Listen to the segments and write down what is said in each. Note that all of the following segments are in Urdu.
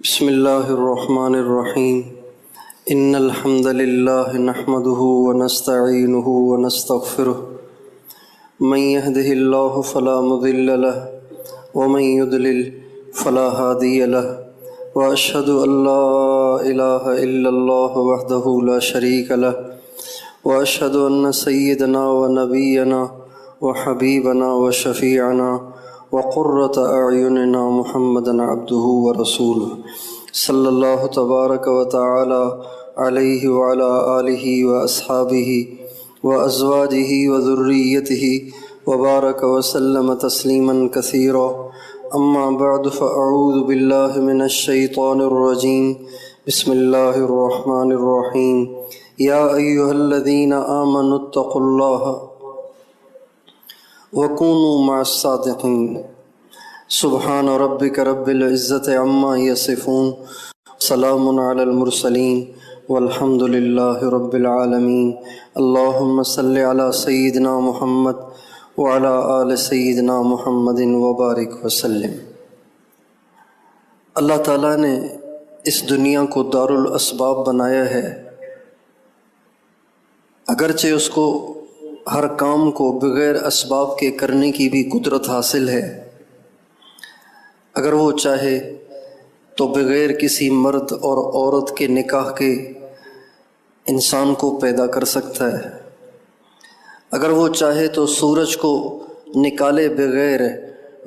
بسم اللہ الرحمن الرحیم ان الحمد للہ نحمده ونستعینه ونستغفره من يهده اللہ فلا مضل له ومن يضلل فلا هادی له واشهد ان لا الہ الا اللہ وحدہ لا شریک له واشهد ان سیدنا ونبینا وحبیبنا وشفیعنا وقرۃ اعیننا محمد عبدہ ورسولہ صلی اللہ تبارک و تعالی علیہ وعلی آلہ واصحابہ وازواجہ وذریتہ وبارک وسلم تسلیما کثیرا اما بعد فاعوذ باللہ من الشیطان الرجیم بسم اللہ الرحمن الرحیم یا ایہا الذین آمنوا اتقوا اللہ وَكُونُوا مَعَ الصَّادِقِينَ سبحان ربک رب العزت عما یصفون سلام علی المرسلین والحمد للہ رب العالمین اللہم صلی علی سیدنا محمد وعلی آل سیدنا محمد وبارک وسلم۔ اللہ تعالیٰ نے اس دنیا کو دارالاسباب بنایا ہے، اگرچہ اس کو ہر کام کو بغیر اسباب کے کرنے کی بھی قدرت حاصل ہے۔ اگر وہ چاہے تو بغیر کسی مرد اور عورت کے نکاح کے انسان کو پیدا کر سکتا ہے، اگر وہ چاہے تو سورج کو نکالے بغیر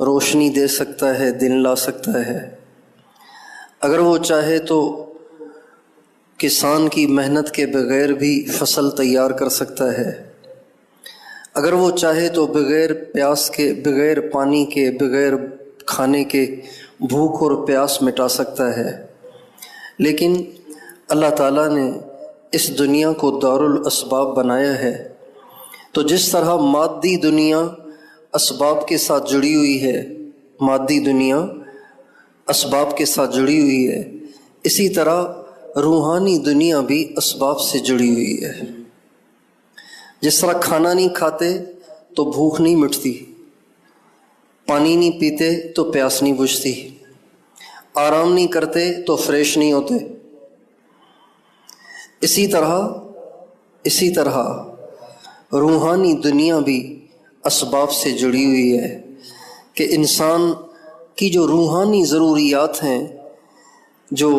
روشنی دے سکتا ہے، دن لا سکتا ہے، اگر وہ چاہے تو کسان کی محنت کے بغیر بھی فصل تیار کر سکتا ہے، اگر وہ چاہے تو بغیر پیاس کے، بغیر پانی کے، بغیر کھانے کے بھوک اور پیاس مٹا سکتا ہے۔ لیکن اللہ تعالیٰ نے اس دنیا کو دارالاسباب بنایا ہے، تو جس طرح مادی دنیا اسباب کے ساتھ جڑی ہوئی ہے، مادی دنیا اسباب کے ساتھ جڑی ہوئی ہے، اسی طرح روحانی دنیا بھی اسباب سے جڑی ہوئی ہے۔ جس طرح کھانا نہیں کھاتے تو بھوک نہیں مٹتی، پانی نہیں پیتے تو پیاس نہیں بجھتی، آرام نہیں کرتے تو فریش نہیں ہوتے، اسی طرح روحانی دنیا بھی اسباب سے جڑی ہوئی ہے کہ انسان کی جو روحانی ضروریات ہیں، جو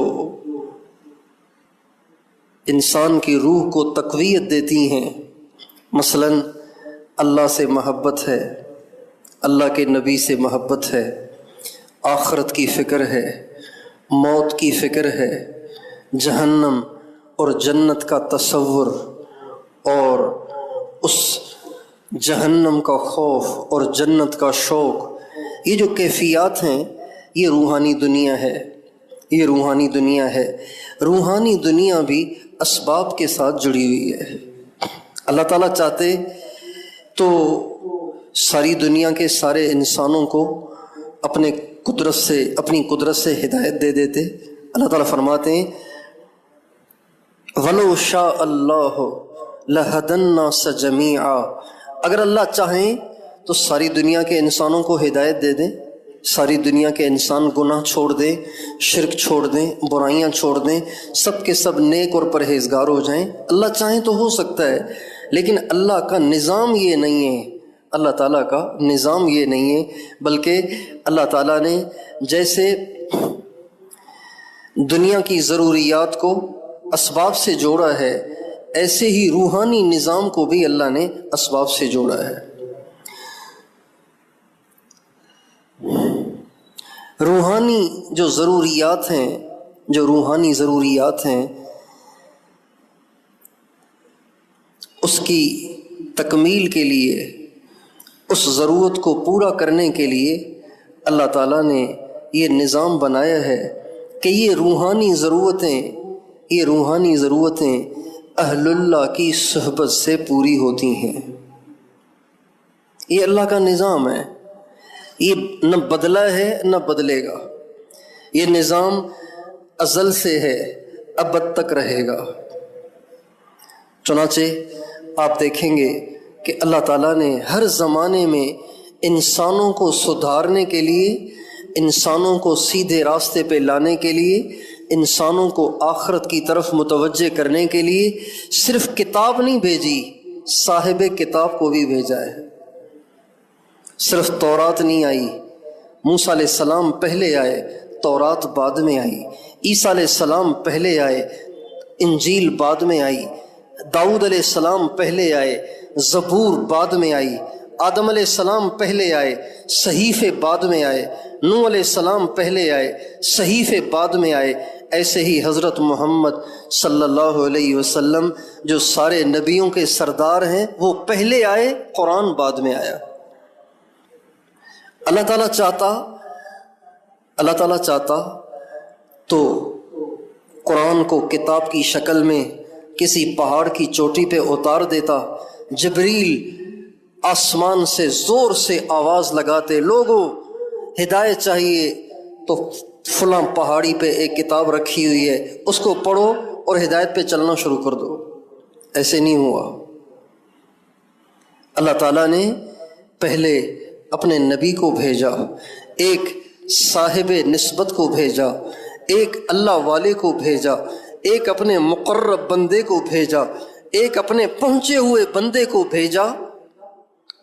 انسان کی روح کو تقویت دیتی ہیں، مثلا اللہ سے محبت ہے، اللہ کے نبی سے محبت ہے، آخرت کی فکر ہے، موت کی فکر ہے، جہنم اور جنت کا تصور اور اس جہنم کا خوف اور جنت کا شوق، یہ جو کیفیات ہیں یہ روحانی دنیا ہے، یہ روحانی دنیا ہے۔ روحانی دنیا بھی اسباب کے ساتھ جڑی ہوئی ہے۔ اللہ تعالیٰ چاہتے تو ساری دنیا کے سارے انسانوں کو اپنی قدرت سے ہدایت دے دیتے۔ اللہ تعالیٰ فرماتے ہیں وَلَوْ شَاءَ اللَّهُ لَهَدَى النَّاسَ جَمِيعًا، اگر اللہ چاہیں تو ساری دنیا کے انسانوں کو ہدایت دے دیں، ساری دنیا کے انسان گناہ چھوڑ دیں، شرک چھوڑ دیں، برائیاں چھوڑ دیں، سب کے سب نیک اور پرہیزگار ہو جائیں۔ اللہ چاہیں تو ہو سکتا ہے، لیکن اللہ کا نظام یہ نہیں ہے، اللہ تعالیٰ کا نظام یہ نہیں ہے، بلکہ اللہ تعالیٰ نے جیسے دنیا کی ضروریات کو اسباب سے جوڑا ہے، ایسے ہی روحانی نظام کو بھی اللہ نے اسباب سے جوڑا ہے۔ روحانی جو ضروریات ہیں اس کی تکمیل کے لیے، اس ضرورت کو پورا کرنے کے لیے اللہ تعالیٰ نے یہ نظام بنایا ہے کہ یہ روحانی ضرورتیں اہل اللہ کی صحبت سے پوری ہوتی ہیں۔ یہ اللہ کا نظام ہے، یہ نہ بدلا ہے نہ بدلے گا، یہ نظام ازل سے ہے، ابد تک رہے گا۔ چنانچہ آپ دیکھیں گے کہ اللہ تعالیٰ نے ہر زمانے میں انسانوں کو سدھارنے کے لیے انسانوں کو سیدھے راستے پہ لانے کے لیے، انسانوں کو آخرت کی طرف متوجہ کرنے کے لیے صرف کتاب نہیں بھیجی، صاحب کتاب کو بھی بھیجا ہے۔ صرف تورات نہیں آئی، موسیٰ علیہ السلام پہلے آئے، تورات بعد میں آئی۔ عیسیٰ علیہ السلام پہلے آئے، انجیل بعد میں آئی۔ داؤد علیہ السلام پہلے آئے، زبور بعد میں آئی۔ آدم علیہ السلام پہلے آئے، صحیفے بعد میں آئے۔ نوح علیہ السلام پہلے آئے، صحیفے بعد میں آئے۔ ایسے ہی حضرت محمد صلی اللہ علیہ وسلم جو سارے نبیوں کے سردار ہیں، وہ پہلے آئے، قرآن بعد میں آیا۔ اللہ تعالیٰ چاہتا تو قرآن کو کتاب کی شکل میں کسی پہاڑ کی چوٹی پہ اتار دیتا، جبریل آسمان سے زور سے آواز لگاتے، لوگوں ہدایت چاہیے تو فلاں پہاڑی پہ ایک کتاب رکھی ہوئی ہے، اس کو پڑھو اور ہدایت پہ چلنا شروع کر دو۔ ایسے نہیں ہوا۔ اللہ تعالیٰ نے پہلے اپنے نبی کو بھیجا، ایک صاحب نسبت کو بھیجا، ایک اللہ والے کو بھیجا، ایک اپنے مقرب بندے کو بھیجا، ایک اپنے پہنچے ہوئے بندے کو بھیجا،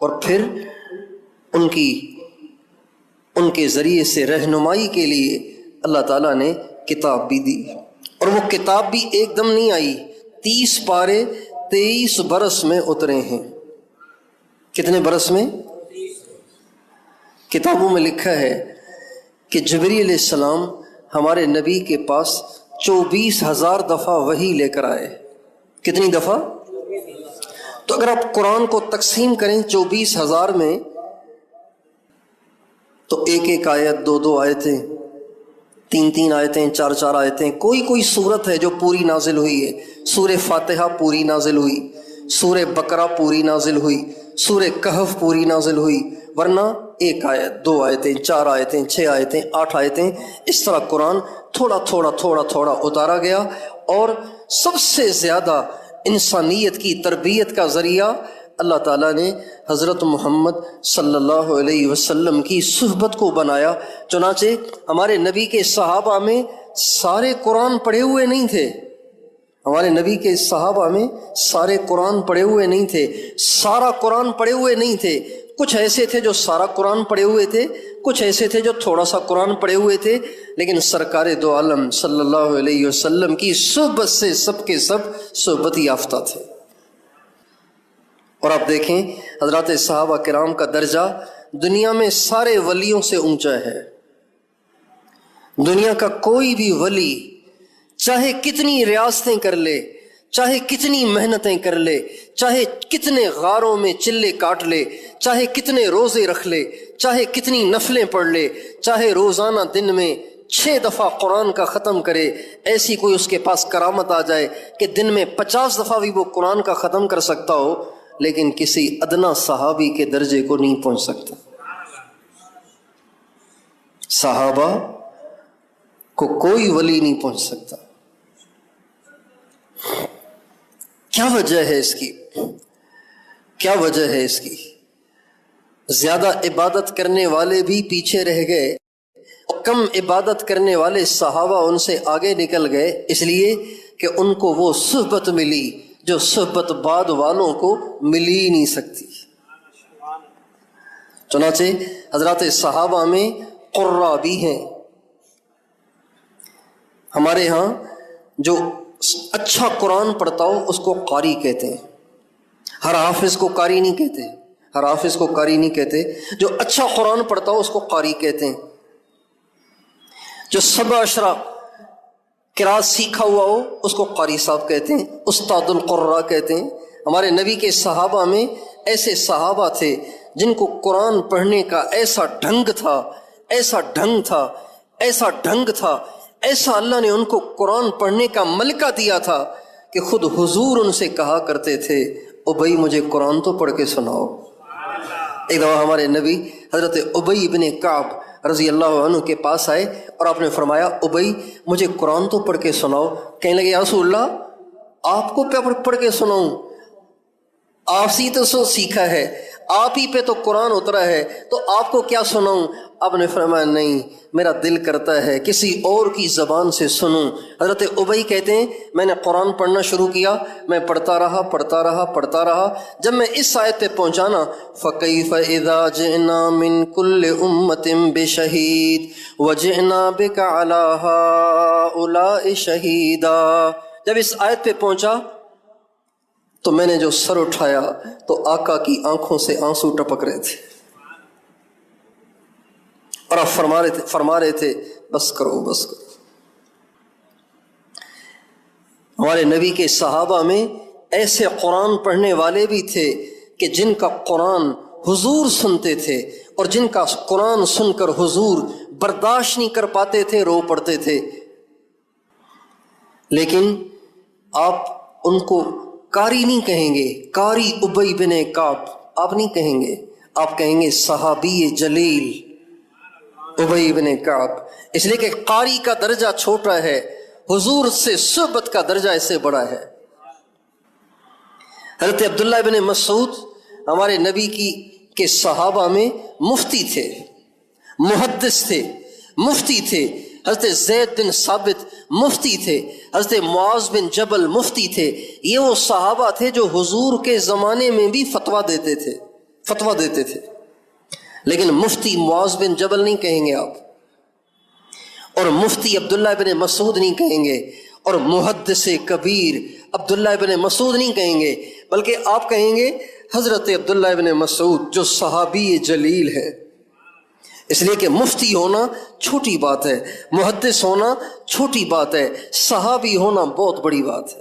اور پھر ان کے ذریعے سے رہنمائی کے لیے اللہ تعالیٰ نے کتاب بھی دی۔ اور وہ کتاب بھی ایک دم نہیں آئی، 30 پارے 23 برس میں اترے ہیں۔ کتنے برس میں؟ کتابوں میں لکھا ہے کہ جبریل علیہ السلام ہمارے نبی کے پاس 24,000 دفعہ وحی لے کر آئے۔ کتنی دفعہ؟ تو اگر آپ قرآن کو تقسیم کریں 24,000 میں، تو ایک ایک آیت، 2 آیتیں، 3 آیتیں، 4 آیتیں، کوئی صورت ہے جو پوری نازل ہوئی ہے۔ سورہ فاتحہ پوری نازل ہوئی، سورہ بقرہ پوری نازل ہوئی، سورہ کہف پوری نازل ہوئی، ورنہ 1 آیت، 2 آیتیں، 4 آیتیں، 6 آیتیں، 8 آیتیں، اس طرح قرآن تھوڑا تھوڑا اتارا گیا۔ اور سب سے زیادہ انسانیت کی تربیت کا ذریعہ اللہ تعالیٰ نے حضرت محمد صلی اللہ علیہ وسلم کی صحبت کو بنایا۔ چنانچہ ہمارے نبی کے صحابہ میں سارے قرآن پڑھے ہوئے نہیں تھے، ہمارے نبی کے صحابہ میں سارے قرآن پڑھے ہوئے نہیں تھے، سارا قرآن پڑھے ہوئے نہیں تھے۔ کچھ ایسے تھے جو سارا قرآن پڑھے ہوئے تھے، کچھ ایسے تھے جو تھوڑا سا قرآن پڑھے ہوئے تھے، لیکن سرکار دو عالم صلی اللہ علیہ وسلم کی صحبت سے سب کے سب صحبت یافتہ تھے۔ اور آپ دیکھیں حضرات صحابہ کرام کا درجہ دنیا میں سارے ولیوں سے اونچا ہے۔ دنیا کا کوئی بھی ولی چاہے کتنی ریاستیں کر لے، چاہے کتنی محنتیں کر لے، چاہے کتنے غاروں میں چلے کاٹ لے، چاہے کتنے روزے رکھ لے، چاہے کتنی نفلیں پڑھ لے، چاہے روزانہ دن میں 6 دفعہ قرآن کا ختم کرے، ایسی کوئی اس کے پاس کرامت آ جائے کہ دن میں 50 دفعہ بھی وہ قرآن کا ختم کر سکتا ہو، لیکن کسی ادنا صحابی کے درجے کو نہیں پہنچ سکتا۔ صحابہ کو کوئی ولی نہیں پہنچ سکتا۔ کیا وجہ ہے اس کی؟ کیا وجہ ہے اس کی؟ زیادہ عبادت کرنے والے بھی پیچھے رہ گئے، کم عبادت کرنے والے صحابہ ان سے آگے نکل گئے، اس لیے کہ ان کو وہ صحبت ملی جو صحبت بعد والوں کو ملی ہی نہیں سکتی۔ چنانچہ حضرات صحابہ میں قرہ بھی ہیں۔ ہمارے ہاں جو اچھا قرآن پڑھتا ہو اس کو قاری کہتے ہیں، ہر حافظ کو قاری نہیں کہتے، ہر حافظ کو قاری نہیں کہتے، جو اچھا قرآن پڑھتا ہو اس کو قاری کہتے ہیں۔ جو 7 اشرا قرات سیکھا ہوا ہو اس کو قاری صاحب کہتے ہیں، استاد القراء کہتے ہیں۔ ہمارے نبی کے صحابہ میں ایسے صحابہ تھے جن کو قرآن پڑھنے کا ایسا ڈھنگ تھا، ایسا ڈھنگ تھا، ایسا ڈھنگ تھا، ایسا اللہ نے ان کو قرآن پڑھنے کا ملکہ دیا تھا کہ خود حضور ان سے کہا کرتے تھے، ابئی مجھے قرآن تو پڑھ کے سناؤ۔ ایک دفعہ ہمارے نبی حضرت ابئی بن کعب رضی اللہ عنہ کے پاس آئے اور آپ نے فرمایا، ابئی مجھے قرآن تو پڑھ کے سناؤ۔ کہنے لگے، یا رسول اللہ آپ کو پڑھ کے سناؤں؟ آپ سے تو سیکھا ہے، آپ ہی پہ تو قرآن اترا ہے، تو آپ کو کیا سناؤں؟ آپ نے فرمایا نہیں، میرا دل کرتا ہے کسی اور کی زبان سے سنوں۔ حضرت ابی کہتے ہیں میں نے قرآن پڑھنا شروع کیا، میں پڑھتا رہا، جب میں اس آیت پہ پہنچا نا فَكَيْفَ إِذَا جِئْنَا مِن كُلِّ أُمَّةٍ بِشَهِيدٍ وَجِئْنَا بِكَ عَلَىٰ هَٰؤُلَاءِ شَهِيدًا، جب اس آیت پہ پہنچا تو میں نے جو سر اٹھایا تو آقا کی آنکھوں سے آنسو ٹپک رہے تھے، اور آپ فرما رہے تھے بس کرو بس کرو۔ ہمارے نبی کے صحابہ میں ایسے قرآن پڑھنے والے بھی تھے کہ جن کا قرآن حضور سنتے تھے، اور جن کا قرآن سن کر حضور برداشت نہیں کر پاتے تھے، رو پڑتے تھے، لیکن آپ ان کو قاری نہیں کہیں گے، قاری ابی بن کعب آپ نہیں کہیں گے، آپ کہیں گے صحابی جلیل ابی بن کعب، اس لیے کہ قاری کا درجہ چھوٹا ہے، حضور سے صحبت کا درجہ اس سے بڑا ہے۔ حضرت عبداللہ بن مسعود ہمارے نبی کے صحابہ میں مفتی تھے، محدث تھے، مفتی تھے۔ حضرت زید بن ثابت مفتی تھے، حضرت معاذ بن جبل مفتی تھے۔ یہ وہ صحابہ تھے جو حضور کے زمانے میں بھی فتویٰ دیتے تھے، لیکن مفتی معاذ بن جبل نہیں کہیں گے آپ، اور مفتی عبداللہ بن مسعود نہیں کہیں گے، اور محدث کبیر عبداللہ بن مسعود نہیں کہیں گے، بلکہ آپ کہیں گے حضرت عبداللہ بن مسعود جو صحابی جلیل ہے۔ اس لیے کہ مفتی ہونا چھوٹی بات ہے، محدث ہونا چھوٹی بات ہے، صحابی ہونا بہت بڑی بات ہے۔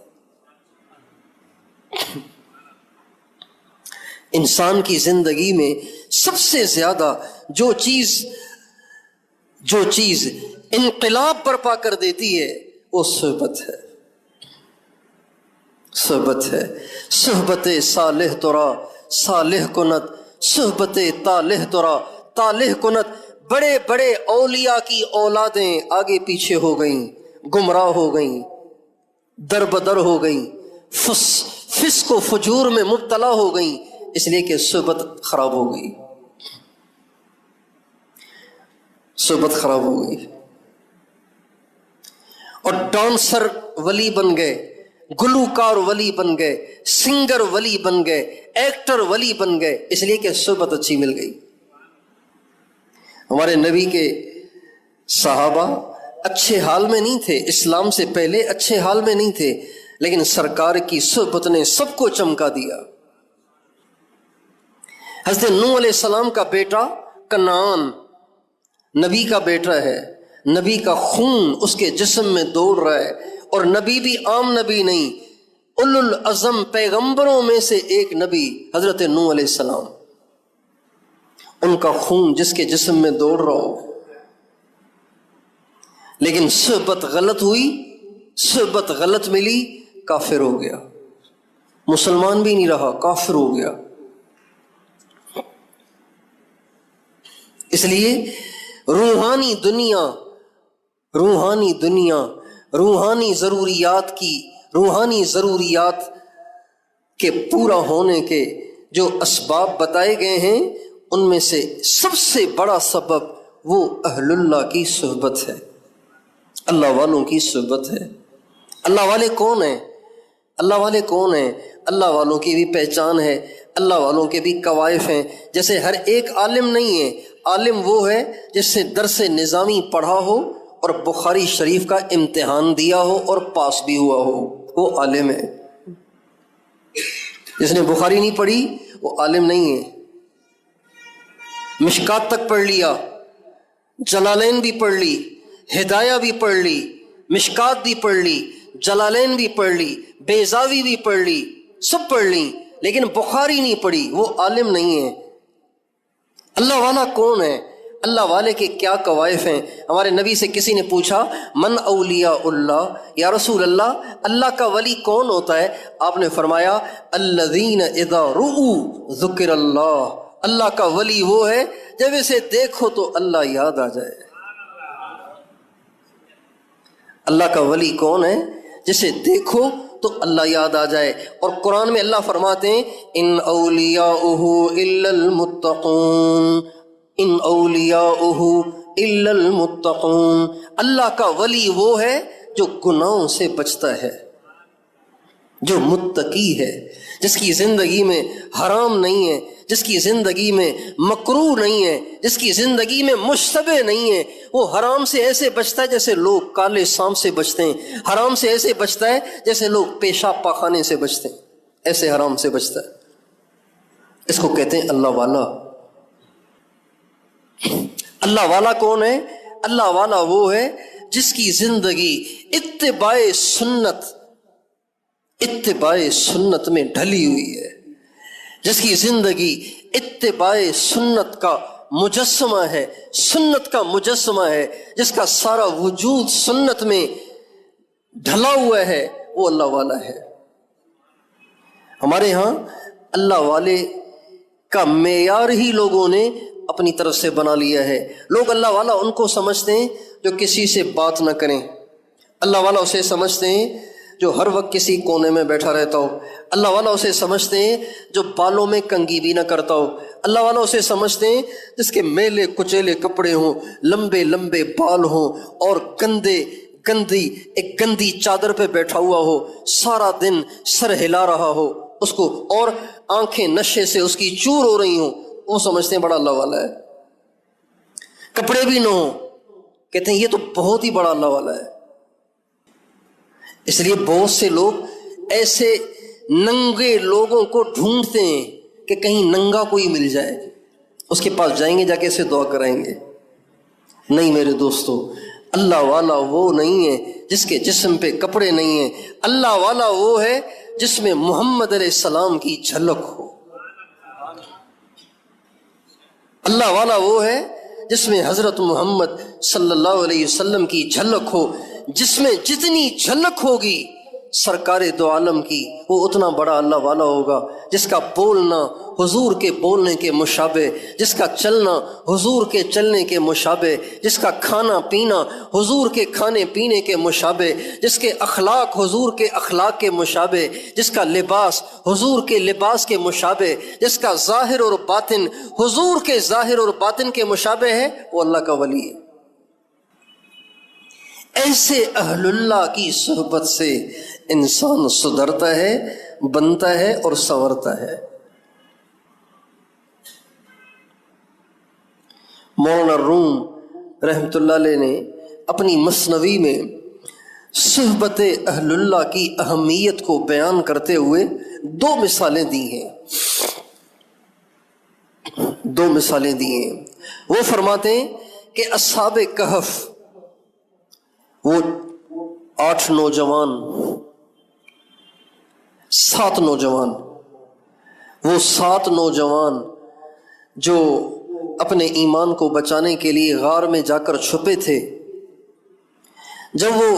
انسان کی زندگی میں سب سے زیادہ جو چیز انقلاب برپا کر دیتی ہے وہ صحبت ہے، صحبت صالح ترا صالح کنت، صحبت طالح ترا طالح کنت۔ بڑے بڑے اولیاء کی اولادیں آگے پیچھے ہو گئیں، گمراہ ہو گئیں، در بدر ہو گئیں، فسق و فجور میں مبتلا ہو گئیں، اس لیے کہ صحبت خراب ہو گئی، صحبت خراب ہو گئی۔ اور ڈانسر ولی بن گئے، گلوکار ولی بن گئے، سنگر ولی بن گئے، ایکٹر ولی بن گئے، اس لیے کہ صحبت اچھی مل گئی۔ ہمارے نبی کے صحابہ اچھے حال میں نہیں تھے، اسلام سے پہلے اچھے حال میں نہیں تھے، لیکن سرکار کی صحبت نے سب کو چمکا دیا۔ حضرت نوح علیہ السلام کا بیٹا کنعان نبی کا بیٹا ہے، نبی کا خون اس کے جسم میں دوڑ رہا ہے، اور نبی بھی عام نبی نہیں، اولو العزم پیغمبروں میں سے ایک نبی حضرت نوح علیہ السلام، ان کا خون جس کے جسم میں دوڑ رہا ہو، لیکن صحبت غلط ہوئی، صحبت غلط ملی، کافر ہو گیا، مسلمان بھی نہیں رہا، کافر ہو گیا۔ اس لیے روحانی ضروریات کے پورا ہونے کے جو اسباب بتائے گئے ہیں، ان میں سے سب سے بڑا سبب وہ اہل اللہ کی صحبت ہے، اللہ والوں کی صحبت ہے۔ اللہ والے کون ہیں؟ اللہ والوں کی بھی پہچان ہے، اللہ والوں کے بھی کوائف ہیں۔ جیسے ہر ایک عالم نہیں ہے، عالم وہ ہے جس نے درس نظامی پڑھا ہو اور بخاری شریف کا امتحان دیا ہو اور پاس بھی ہوا ہو، وہ عالم ہے۔ جس نے بخاری نہیں پڑھی وہ عالم نہیں ہے۔ مشکات تک پڑھ لیا، جلالین بھی پڑھ لی، ہدایہ بھی پڑھ لی، مشکات بھی پڑھ لی، جلالین بھی پڑھ لی، بیضاوی بھی پڑھ لی، سب پڑھ لی، لیکن بخاری نہیں پڑھی، وہ عالم نہیں ہے۔ اللہ والا کون ہے؟ اللہ والے کے کیا کوائف ہیں؟ ہمارے نبی سے کسی نے پوچھا من اولیاء اللہ، یا رسول اللہ اللہ کا ولی کون ہوتا ہے؟ آپ نے فرمایا الذین اذا رؤوا ذکر اللہ، اللہ کا ولی وہ ہے جب اسے دیکھو تو اللہ یاد آ جائے۔ اللہ کا ولی کون ہے؟ جسے دیکھو تو اللہ یاد آ جائے۔ اور قرآن میں اللہ فرماتے ہیں ان اولیاؤہ الا المتقون، ان اولیاؤہ الا المتقون، اللہ کا ولی وہ ہے جو گناہوں سے بچتا ہے، جو متقی ہے، جس کی زندگی میں حرام نہیں ہے، جس کی زندگی میں مکروہ نہیں ہے، جس کی زندگی میں مشتبہ نہیں ہے۔ وہ حرام سے ایسے بچتا ہے جیسے لوگ کالے سانپ سے بچتے ہیں، حرام سے ایسے بچتا ہے جیسے لوگ پیشاب پاخانے سے بچتے ہیں، ایسے حرام سے بچتا ہے۔ اس کو کہتے ہیں اللہ والا۔ اللہ والا کون ہے؟ اللہ والا وہ ہے جس کی زندگی اتباع سنت میں ڈھلی ہوئی ہے، جس کی زندگی اتباع سنت کا مجسمہ ہے، سنت کا مجسمہ ہے، جس کا سارا وجود سنت میں ڈھلا ہوا ہے، وہ اللہ والا ہے۔ ہمارے ہاں اللہ والے کا معیار ہی لوگوں نے اپنی طرف سے بنا لیا ہے۔ لوگ اللہ والا ان کو سمجھتے ہیں جو کسی سے بات نہ کریں، اللہ والا اسے سمجھتے ہیں جو ہر وقت کسی کونے میں بیٹھا رہتا ہو، اللہ والا اسے سمجھتے ہیں جو بالوں میں کنگھی بھی نہ کرتا ہو، اللہ والا اسے سمجھتے ہیں جس کے میلے کچیلے کپڑے ہوں، لمبے لمبے بال ہوں، اور ایک گندی چادر پہ بیٹھا ہوا ہو، سارا دن سر ہلا رہا ہو اس کو، اور آنکھیں نشے سے اس کی چور ہو رہی ہوں، وہ سمجھتے ہیں بڑا اللہ والا ہے۔ کپڑے بھی نہ ہوں، کہتے ہیں یہ تو بہت ہی بڑا اللہ والا ہے۔ اس لیے بہت سے لوگ ایسے ننگے لوگوں کو ڈھونڈتے ہیں کہ کہیں ننگا کوئی مل جائے، اس کے پاس جائیں گے، جا کے اسے دعا کرائیں گے۔ نہیں میرے دوستو، اللہ والا وہ نہیں ہے جس کے جسم پہ کپڑے نہیں ہیں، اللہ والا وہ ہے جس میں محمد علیہ السلام کی جھلک ہو، اللہ والا وہ ہے جس میں حضرت محمد صلی اللہ علیہ وسلم کی جھلک ہو، جس میں جتنی جھلک ہوگی سرکار دو عالم کی، وہ اتنا بڑا اللہ والا ہوگا، جس کا بولنا حضور کے بولنے کے مشابہ، جس کا چلنا حضور کے چلنے کے مشابہ، جس کا کھانا پینا حضور کے کھانے پینے کے مشابہ، جس کے اخلاق حضور کے اخلاق کے مشابہ، جس کا لباس حضور کے لباس کے مشابہ، جس کا ظاہر اور باطن حضور کے ظاہر اور باطن کے مشابہ ہے، وہ اللہ کا ولی ہے۔ ایسے اہل اللہ کی صحبت سے انسان سدھرتا ہے، بنتا ہے اور سنورتا ہے۔ مولانا روم رحمۃ اللہ علیہ نے اپنی مثنوی میں صحبت اہل اللہ کی اہمیت کو بیان کرتے ہوئے دو مثالیں دی ہیں۔ وہ فرماتے ہیں کہ اصحاب کہف، وہ 8 نوجوان، 7 نوجوان، وہ 7 نوجوان جو اپنے ایمان کو بچانے کے لیے غار میں جا کر چھپے تھے، جب وہ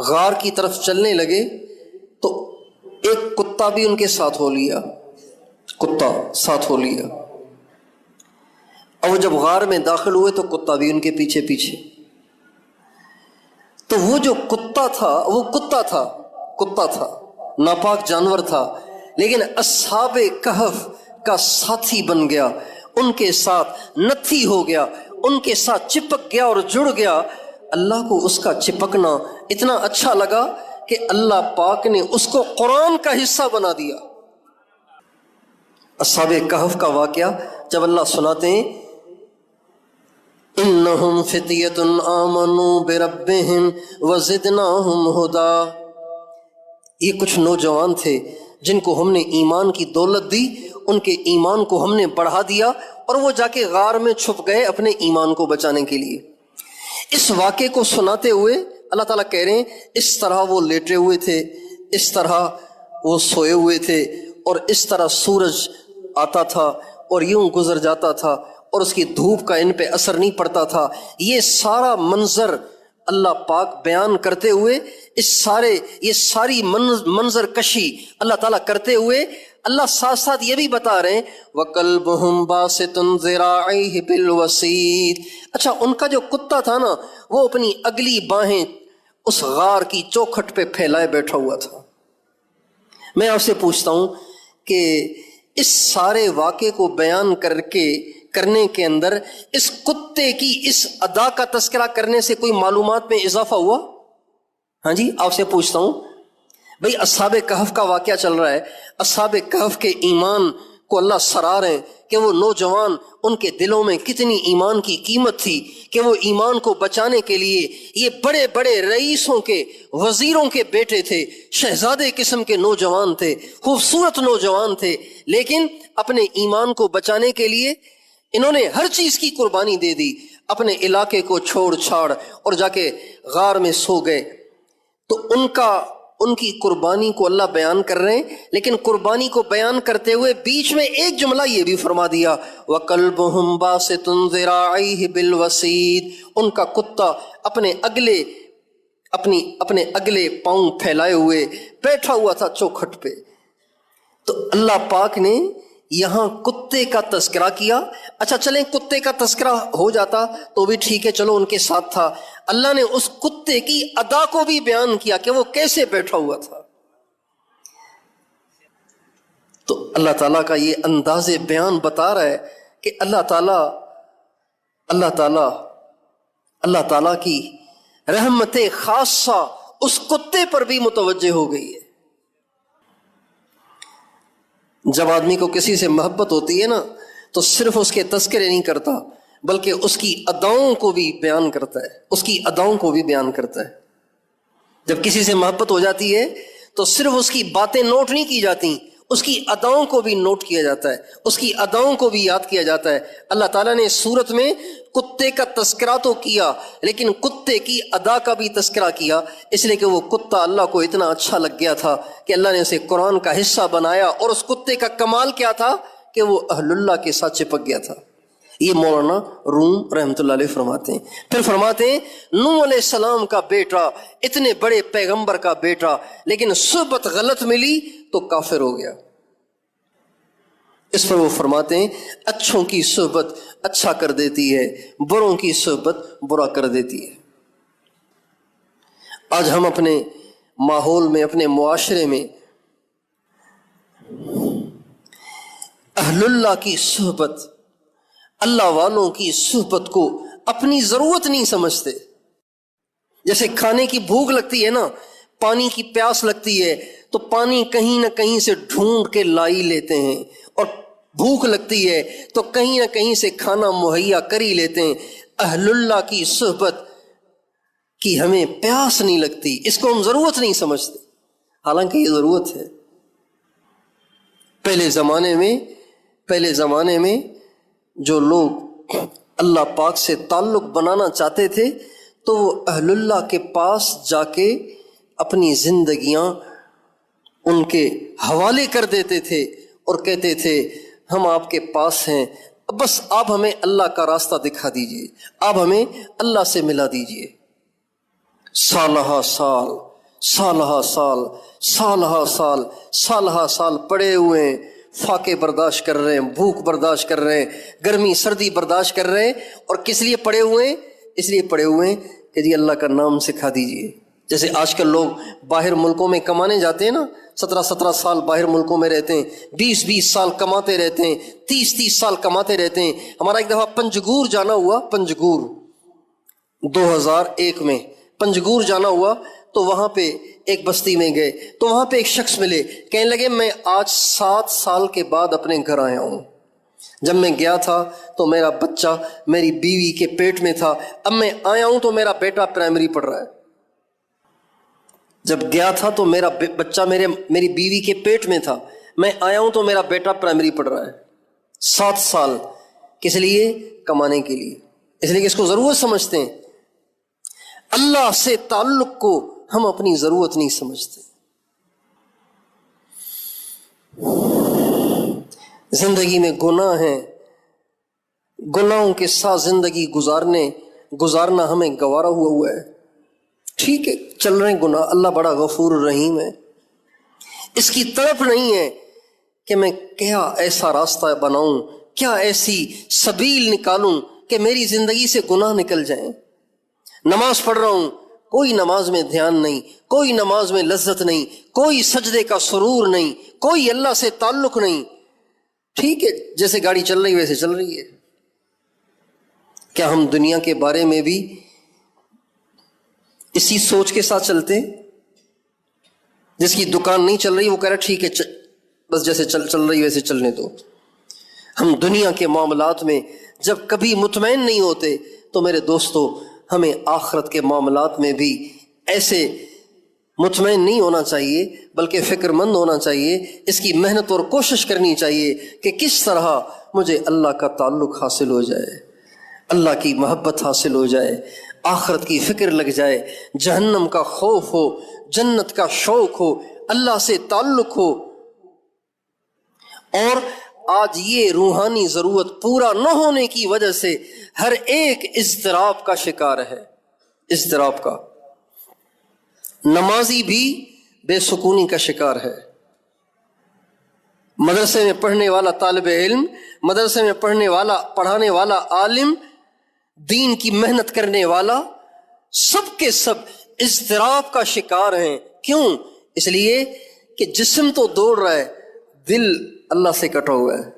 غار کی طرف چلنے لگے تو ایک کتا بھی ان کے ساتھ ہو لیا، اور وہ جب غار میں داخل ہوئے تو کتا بھی ان کے پیچھے پیچھے۔ تو وہ جو کتا تھا وہ کتا تھا، ناپاک جانور تھا، لیکن اصحاب کہف کا ساتھی بن گیا، ان کے ساتھ نتھی ہو گیا، ان کے ساتھ چپک گیا اور جڑ گیا۔ اللہ کو اس کا چپکنا اتنا اچھا لگا کہ اللہ پاک نے اس کو قرآن کا حصہ بنا دیا۔ اصحاب کہف کا واقعہ جب اللہ سناتے ہیں، انہم فتیۃ آمنوا بربہم وزدناہم ہدی، یہ کچھ نوجوان تھے جن کو ہم نے ایمان کی دولت دی، ان کے ایمان کو ہم نے بڑھا دیا، اور وہ جا کے غار میں چھپ گئے اپنے ایمان کو بچانے کے لیے۔ اس واقعے کو سناتے ہوئے اللہ تعالیٰ کہہ رہے ہیں اس طرح وہ لیٹے ہوئے تھے، اس طرح وہ سوئے ہوئے تھے، اور اس طرح سورج آتا تھا اور یوں گزر جاتا تھا، اور اس کی دھوپ کا ان پہ اثر نہیں پڑتا تھا۔ یہ سارا منظر اللہ پاک بیان کرتے ہوئے، یہ ساری منظر کشی اللہ تعالیٰ کرتے ہوئے، اللہ ساتھ ساتھ یہ بھی بتا رہے ہیں وَقَلْبُهُمْ بَاسِطٌ ذِرَاعَيْهِ بِالْوَسِيدِ۔ اچھا، ان کا جو کتا تھا نا، وہ اپنی اگلی باہیں اس غار کی چوکھٹ پہ پھیلائے بیٹھا ہوا تھا۔ میں آپ سے پوچھتا ہوں کہ اس سارے واقعے کو بیان کر کے کرنے کے اندر اس کتے کی اس ادا کا تذکرہ کرنے سے کوئی معلومات میں اضافہ ہوا؟ ہاں جی، آپ سے پوچھتا ہوں بھئی، اصحاب کہف کا واقعہ چل رہا ہے، اصحاب کہف کے ایمان کو اللہ سرا رہے ہیں کہ وہ نوجوان، ان کے دلوں میں کتنی ایمان کی قیمت تھی کہ وہ ایمان کو بچانے کے لیے یہ بڑے بڑے رئیسوں کے، وزیروں کے بیٹے تھے، شہزادے قسم کے نوجوان تھے، خوبصورت نوجوان تھے، لیکن اپنے ایمان کو بچانے کے لیے انہوں نے ہر چیز کی قربانی دے دی، اپنے علاقے کو چھوڑ چھاڑ اور جا کے غار میں سو گئے۔ تو ان کی قربانی کو اللہ بیان کر رہے ہیں، لیکن قربانی کو بیان کرتے ہوئے بیچ میں ایک جملہ یہ بھی فرما دیا، وَقَلْبُهُمْ بَاسِطٌ ذِرَاعَيْهِ بِالْوَسِيدِ، ان کا کتا اپنے اگلے پاؤں پھیلائے ہوئے بیٹھا ہوا تھا چوکھٹ پہ۔ تو اللہ پاک نے یہاں کتے کا تذکرہ کیا۔ اچھا چلیں، کتے کا تذکرہ ہو جاتا تو بھی ٹھیک ہے، چلو ان کے ساتھ تھا، اللہ نے اس کتے کی ادا کو بھی بیان کیا کہ وہ کیسے بیٹھا ہوا تھا۔ تو اللہ تعالیٰ کا یہ انداز بیان بتا رہا ہے کہ اللہ تعالیٰ کی رحمت خاصہ اس کتے پر بھی متوجہ ہو گئی ہے۔ جب آدمی کو کسی سے محبت ہوتی ہے نا تو صرف اس کے تذکرے نہیں کرتا بلکہ اس کی اداؤں کو بھی بیان کرتا ہے، جب کسی سے محبت ہو جاتی ہے تو صرف اس کی باتیں نوٹ نہیں کی جاتی، اس کی اداؤں کو بھی نوٹ کیا جاتا ہے، اس کی اداؤں کو بھی یاد کیا جاتا ہے۔ اللہ تعالیٰ نے سورت میں کتے کا تذکرہ تو کیا لیکن کتے کی ادا کا بھی تذکرہ کیا، اس لیے کہ وہ کتا اللہ کو اتنا اچھا لگ گیا تھا کہ اللہ نے اسے قرآن کا حصہ بنایا، اور اس کتے کا کمال کیا تھا کہ وہ اہل اللہ کے ساتھ چپک گیا تھا۔ یہ مولانا روم رحمۃ اللہ علیہ فرماتے ہیں۔ پھر فرماتے ہیں نوح علیہ السلام کا بیٹا، اتنے بڑے پیغمبر کا بیٹا، لیکن صحبت غلط ملی تو کافر ہو گیا۔ اس پر وہ فرماتے ہیں اچھوں کی صحبت اچھا کر دیتی ہے، بروں کی صحبت برا کر دیتی ہے۔ آج ہم اپنے ماحول میں، اپنے معاشرے میں اہل اللہ کی صحبت، اللہ والوں کی صحبت کو اپنی ضرورت نہیں سمجھتے۔ جیسے کھانے کی بھوک لگتی ہے نا، پانی کی پیاس لگتی ہے تو پانی کہیں نہ کہیں سے ڈھونڈ کے لائی لیتے ہیں، اور بھوک لگتی ہے تو کہیں نہ کہیں سے کھانا مہیا کر ہی لیتے ہیں۔ اہل اللہ کی صحبت کی ہمیں پیاس نہیں لگتی، اس کو ہم ضرورت نہیں سمجھتے، حالانکہ یہ ضرورت ہے۔ پہلے زمانے میں جو لوگ اللہ پاک سے تعلق بنانا چاہتے تھے تو وہ اہل اللہ کے پاس جا کے اپنی زندگیاں ان کے حوالے کر دیتے تھے اور کہتے تھے ہم آپ کے پاس ہیں، بس آپ ہمیں اللہ کا راستہ دکھا دیجئے، آپ ہمیں اللہ سے ملا دیجئے۔ سالہ سال پڑے ہوئے ہیں، فاقے برداشت کر رہے ہیں، بھوک برداشت کر رہے ہیں، گرمی سردی برداشت کر رہے ہیں، اور کس لیے پڑے ہوئے ہیں؟ اس لیے پڑے ہوئے ہیں کہ جی اللہ کا نام سکھا دیجئے۔ جیسے آج کل لوگ باہر ملکوں میں کمانے جاتے ہیں نا، 17 سال باہر ملکوں میں رہتے ہیں، 20 سال کماتے رہتے ہیں، 30 سال کماتے رہتے ہیں۔ ہمارا ایک دفعہ پنجگور جانا ہوا، 2001 میں پنجگور جانا ہوا، تو وہاں پہ ایک بستی میں گئے تو وہاں پہ ایک شخص ملے، کہنے لگے میں آج 7 سال کے بعد اپنے گھر آیا ہوں، جب میں گیا تھا تو میرا بچہ میری بیوی کے پیٹ میں تھا، اب میں آیا ہوں تو میرا بیٹا پرائمری پڑھ رہا ہے۔ جب گیا تھا تو میرا بچہ میری بیوی کے پیٹ میں تھا، میں آیا ہوں تو میرا بیٹا پرائمری پڑھ رہا ہے۔ 7 سال کس لیے؟ کمانے کے لیے، اس لیے کہ اس کو ضرورت سمجھتے ہیں۔ اللہ سے تعلق کو ہم اپنی ضرورت نہیں سمجھتے۔ زندگی میں گناہ ہیں، گناہوں کے ساتھ زندگی گزارنا ہمیں گوارا ہوا ہے۔ ٹھیک ہے، چل رہے ہیں گناہ، اللہ بڑا غفور الرحیم ہے، اس کی طرف نہیں ہے کہ میں کیا ایسا راستہ بناؤں، کیا ایسی سبیل نکالوں کہ میری زندگی سے گناہ نکل جائیں۔ نماز پڑھ رہا ہوں، کوئی نماز میں دھیان نہیں، کوئی نماز میں لذت نہیں، کوئی سجدے کا سرور نہیں، کوئی اللہ سے تعلق نہیں۔ ٹھیک ہے، جیسے گاڑی چل رہی ویسے چل رہی ہے، کیا ہم دنیا کے بارے میں بھی اسی سوچ کے ساتھ چلتے ہیں؟ جس کی دکان نہیں چل رہی وہ کہہ رہا ٹھیک ہے بس جیسے چل رہی ویسے چلنے دو. ہم دنیا کے معاملات میں جب کبھی مطمئن نہیں ہوتے تو میرے دوستو ہمیں آخرت کے معاملات میں بھی ایسے مطمئن نہیں ہونا چاہیے بلکہ فکر مند ہونا چاہیے. اس کی محنت اور کوشش کرنی چاہیے کہ کس طرح مجھے اللہ کا تعلق حاصل ہو جائے، اللہ کی محبت حاصل ہو جائے، آخرت کی فکر لگ جائے، جہنم کا خوف ہو، جنت کا شوق ہو، اللہ سے تعلق ہو. اور آج یہ روحانی ضرورت پورا نہ ہونے کی وجہ سے ہر ایک اضطراب کا شکار ہے، اضطراب کا. نمازی بھی بے سکونی کا شکار ہے. مدرسے میں پڑھنے والا طالب علم، مدرسے میں پڑھانے والا عالم، دین کی محنت کرنے والا، سب کے سب اضطراب کا شکار ہیں. کیوں؟ اس لیے کہ جسم تو دوڑ رہا ہے، دل اللہ سے کٹا ہوا ہے،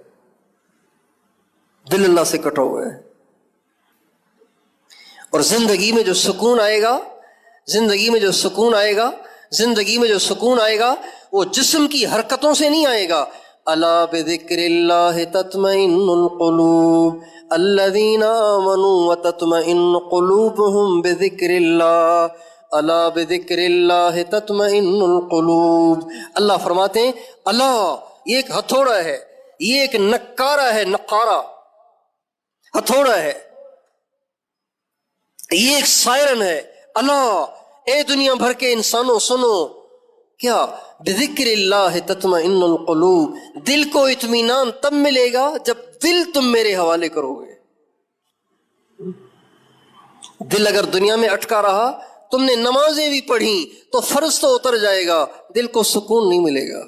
دل اللہ سے کٹا ہوا ہے. اور زندگی میں جو سکون آئے گا، زندگی میں جو سکون آئے گا، زندگی میں جو سکون آئے گا وہ جسم کی حرکتوں سے نہیں آئے گا. الا بذکر اللہ تطمئن القلوب الذین آمنوا وتطمئن قلوبهم بذکر اللہ الا بذکر اللہ تطمئن القلوب. اللہ فرماتے ہیں اللہ، یہ ایک ہتھوڑا ہے، یہ ایک نکارہ ہے، نقارہ ہتھوڑا ہے، یہ ایک سائرن ہے. اللہ، اے دنیا بھر کے انسانوں سنو، کیا بذکر اللہ تطمئن القلوب، دل کو اطمینان تب ملے گا جب دل تم میرے حوالے کرو گے. دل اگر دنیا میں اٹکا رہا، تم نے نمازیں بھی پڑھی تو فرض تو اتر جائے گا، دل کو سکون نہیں ملے گا.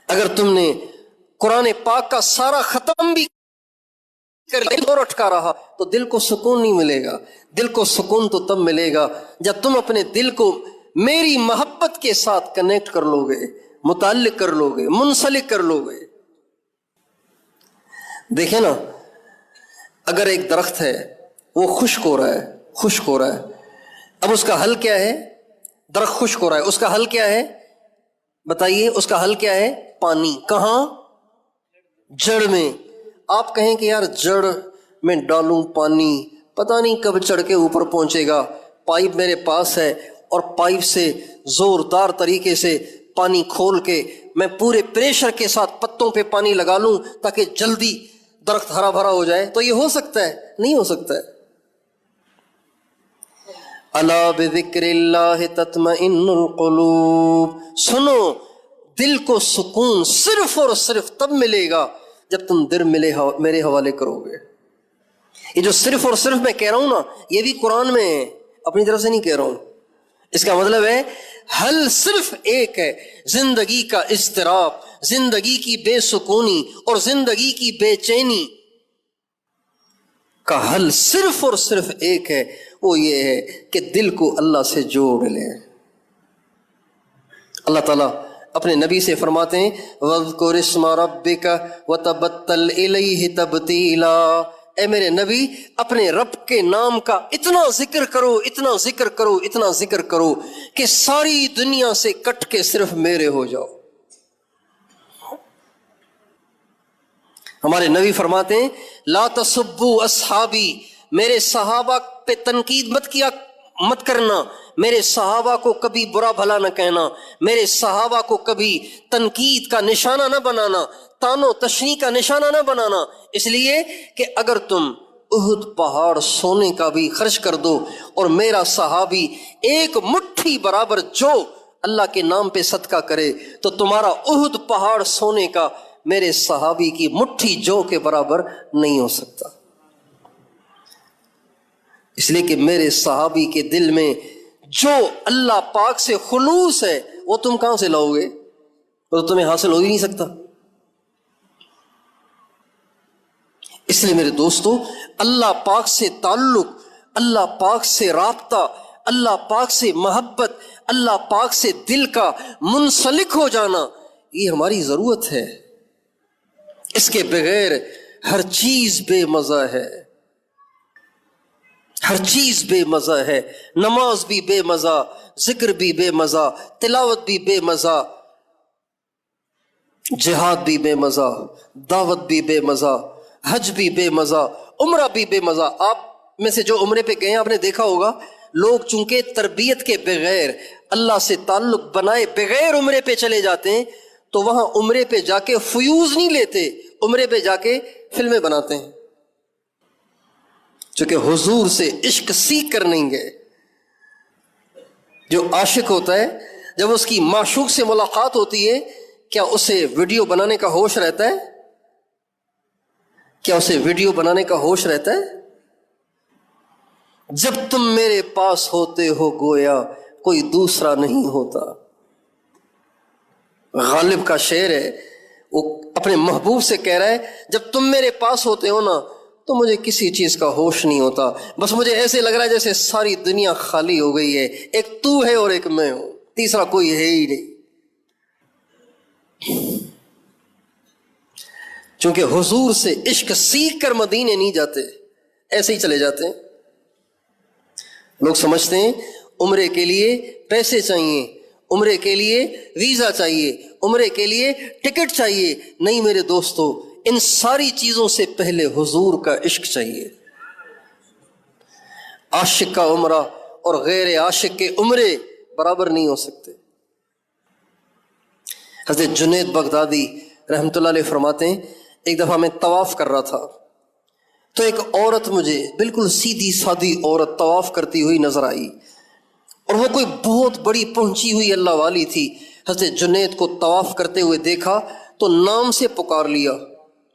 اگر تم نے قرآن پاک کا سارا ختم بھی کر دل اور اٹکا رہا تو دل کو سکون نہیں ملے گا. دل کو سکون تو تب ملے گا جب تم اپنے دل کو میری محبت کے ساتھ کنیکٹ کر لو گے، متعلق کر لو گے، منسلک کر لو گے. دیکھیں نا، اگر ایک درخت ہے وہ خشک ہو رہا ہے، خشک ہو رہا ہے، اب اس کا حل کیا ہے؟ درخت خشک ہو رہا ہے، اس کا حل کیا ہے بتائیے؟ اس کا حل کیا ہے؟ پانی. کہاں؟ جڑ میں. آپ کہیں کہ یار جڑ میں ڈالوں پانی، پتہ نہیں کب چڑھ کے اوپر پہنچے گا. پائپ میرے پاس ہے اور پائپ سے زوردار طریقے سے پانی کھول کے میں پورے پریشر کے ساتھ پتوں پہ پانی لگا لوں تاکہ جلدی درخت ہرا بھرا ہو جائے، تو یہ ہو سکتا ہے؟ نہیں ہو سکتا ہے. الا بذکر اللہ تطمئن القلوب. سنو، دل کو سکون صرف اور صرف تب ملے گا جب تم دل میرے حوالے کرو گے. یہ جو صرف اور صرف میں کہہ رہا ہوں نا، یہ بھی قرآن میں ہے، اپنی طرف سے نہیں کہہ رہا ہوں. اس کا مطلب ہے حل صرف ایک ہے. زندگی کا اضطراب، زندگی کی بے سکونی اور زندگی کی بے چینی کا حل صرف اور صرف ایک ہے، وہ یہ ہے کہ دل کو اللہ سے جوڑ لیں. اللہ تعالیٰ اپنے نبی سے فرماتے ہیں وَاذْكُرِ اسْمَ رَبِّكَ وَتَبَتَّلْ إِلَيْهِ تَبْتِيلًا. اے میرے نبی، اپنے رب کے نام کا اتنا ذکر کرو، اتنا ذکر کرو، اتنا ذکر کرو کہ ساری دنیا سے کٹ کے صرف میرے ہو جاؤ. ہمارے نبی فرماتے ہیں لا تسبوا اصحابی، میرے صحابہ پہ تنقید مت کرنا، میرے صحابہ کو کبھی برا بھلا نہ کہنا، میرے صحابہ کو کبھی تنقید کا نشانہ نہ بنانا، تان و تشنیع کا نشانہ نہ بنانا. اس لیے کہ اگر تم احد پہاڑ سونے کا بھی خرچ کر دو اور میرا صحابی ایک مٹھی برابر جو اللہ کے نام پہ صدقہ کرے تو تمہارا احد پہاڑ سونے کا میرے صحابی کی مٹھی جو کے برابر نہیں ہو سکتا. اس لیے کہ میرے صحابی کے دل میں جو اللہ پاک سے خلوص ہے وہ تم کہاں سے لاؤ گے؟ وہ تو تمہیں حاصل ہو ہی نہیں سکتا. اس لیے میرے دوستو، اللہ پاک سے تعلق، اللہ پاک سے رابطہ، اللہ پاک سے محبت، اللہ پاک سے دل کا منسلک ہو جانا یہ ہماری ضرورت ہے، اس کے بغیر ہر چیز بے مزہ ہے، ہر چیز بے مزہ ہے، نماز بھی بے مزہ، ذکر بھی بے مزہ، تلاوت بھی بے مزہ، جہاد بھی بے مزہ، دعوت بھی بے مزہ، حج بھی بے مزہ، عمرہ بھی بے مزہ۔ آپ میں سے جو عمرے پہ گئے ہیں آپ نے دیکھا ہوگا، لوگ چونکہ تربیت کے بغیر، اللہ سے تعلق بنائے بغیر عمرے پہ چلے جاتے ہیں، تو وہاں عمرے پہ جا کے فیوز نہیں لیتے، عمرے پہ جا کے فلمیں بناتے ہیں، چونکہ حضور سے عشق سیکھ کر نہیں گئے۔ جو عاشق ہوتا ہے جب اس کی معشوق سے ملاقات ہوتی ہے، کیا اسے ویڈیو بنانے کا ہوش رہتا ہے؟ کیا اسے ویڈیو بنانے کا ہوش رہتا ہے؟ جب تم میرے پاس ہوتے ہو گویا کوئی دوسرا نہیں ہوتا۔ غالب کا شعر ہے، وہ اپنے محبوب سے کہہ رہا ہے جب تم میرے پاس ہوتے ہو نا تو مجھے کسی چیز کا ہوش نہیں ہوتا، بس مجھے ایسے لگ رہا ہے جیسے ساری دنیا خالی ہو گئی ہے، ایک تو ہے اور ایک میں ہوں، تیسرا کوئی ہے ہی نہیں۔ چونکہ حضور سے عشق سیکھ کر مدینے نہیں جاتے، ایسے ہی چلے جاتے ہیں۔ لوگ سمجھتے ہیں عمرے کے لیے پیسے چاہیے، عمرے کے لیے ویزا چاہیے، عمرے کے لیے ٹکٹ چاہیے۔ نہیں میرے دوستو، ان ساری چیزوں سے پہلے حضور کا عشق چاہیے۔ عاشق کا عمرہ اور غیر عاشق کے عمرے برابر نہیں ہو سکتے۔ حضرت جنید بغدادی رحمۃ اللہ علیہ فرماتے ہیں، ایک دفعہ میں طواف کر رہا تھا تو ایک عورت مجھے بالکل سیدھی سادی عورت طواف کرتی ہوئی نظر آئی، اور وہ کوئی بہت بڑی پہنچی ہوئی اللہ والی تھی۔ حضرت جنید کو طواف کرتے ہوئے دیکھا تو نام سے پکار لیا،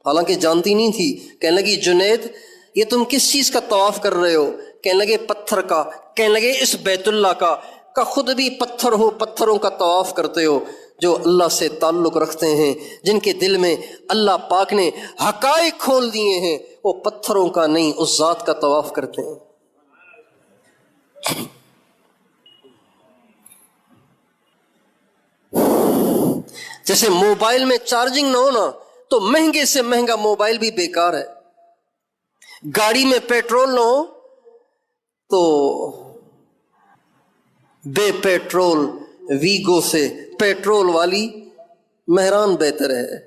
حالانکہ جانتی نہیں تھی۔ کہنے لگی جنید یہ تم کس چیز کا طواف کر رہے ہو؟ کہنے لگے پتھر کا۔ کہنے لگے اس بیت اللہ کا خود بھی پتھر ہو، پتھروں کا طواف کرتے ہو؟ جو اللہ سے تعلق رکھتے ہیں، جن کے دل میں اللہ پاک نے حقائق کھول دیے ہیں، وہ پتھروں کا نہیں اس ذات کا طواف کرتے ہیں۔ جیسے موبائل میں چارجنگ نہ ہونا تو مہنگے سے مہنگا موبائل بھی بیکار ہے، گاڑی میں پیٹرول نہ ہو تو بے پیٹرول ویگو سے پیٹرول والی مہران بہتر ہے۔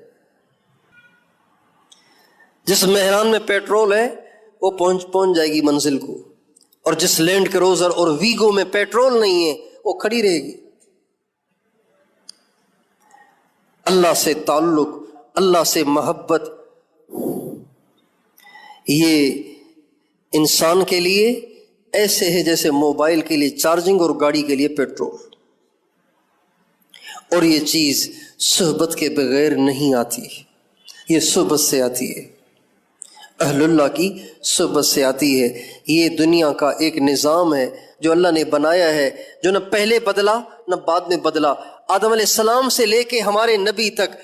جس مہران میں پیٹرول ہے وہ پہنچ جائے گی منزل کو، اور جس لینڈ کروزر اور ویگو میں پیٹرول نہیں ہے وہ کھڑی رہے گی۔ اللہ سے تعلق، اللہ سے محبت، یہ انسان کے لیے ایسے ہے جیسے موبائل کے لیے چارجنگ اور گاڑی کے لیے پیٹرول، اور یہ چیز صحبت کے بغیر نہیں آتی، یہ صحبت سے آتی ہے، اہل اللہ کی صحبت سے آتی ہے۔ یہ دنیا کا ایک نظام ہے جو اللہ نے بنایا ہے، جو نہ پہلے بدلا نہ بعد میں بدلا۔ آدم علیہ السلام سے لے کے ہمارے نبی تک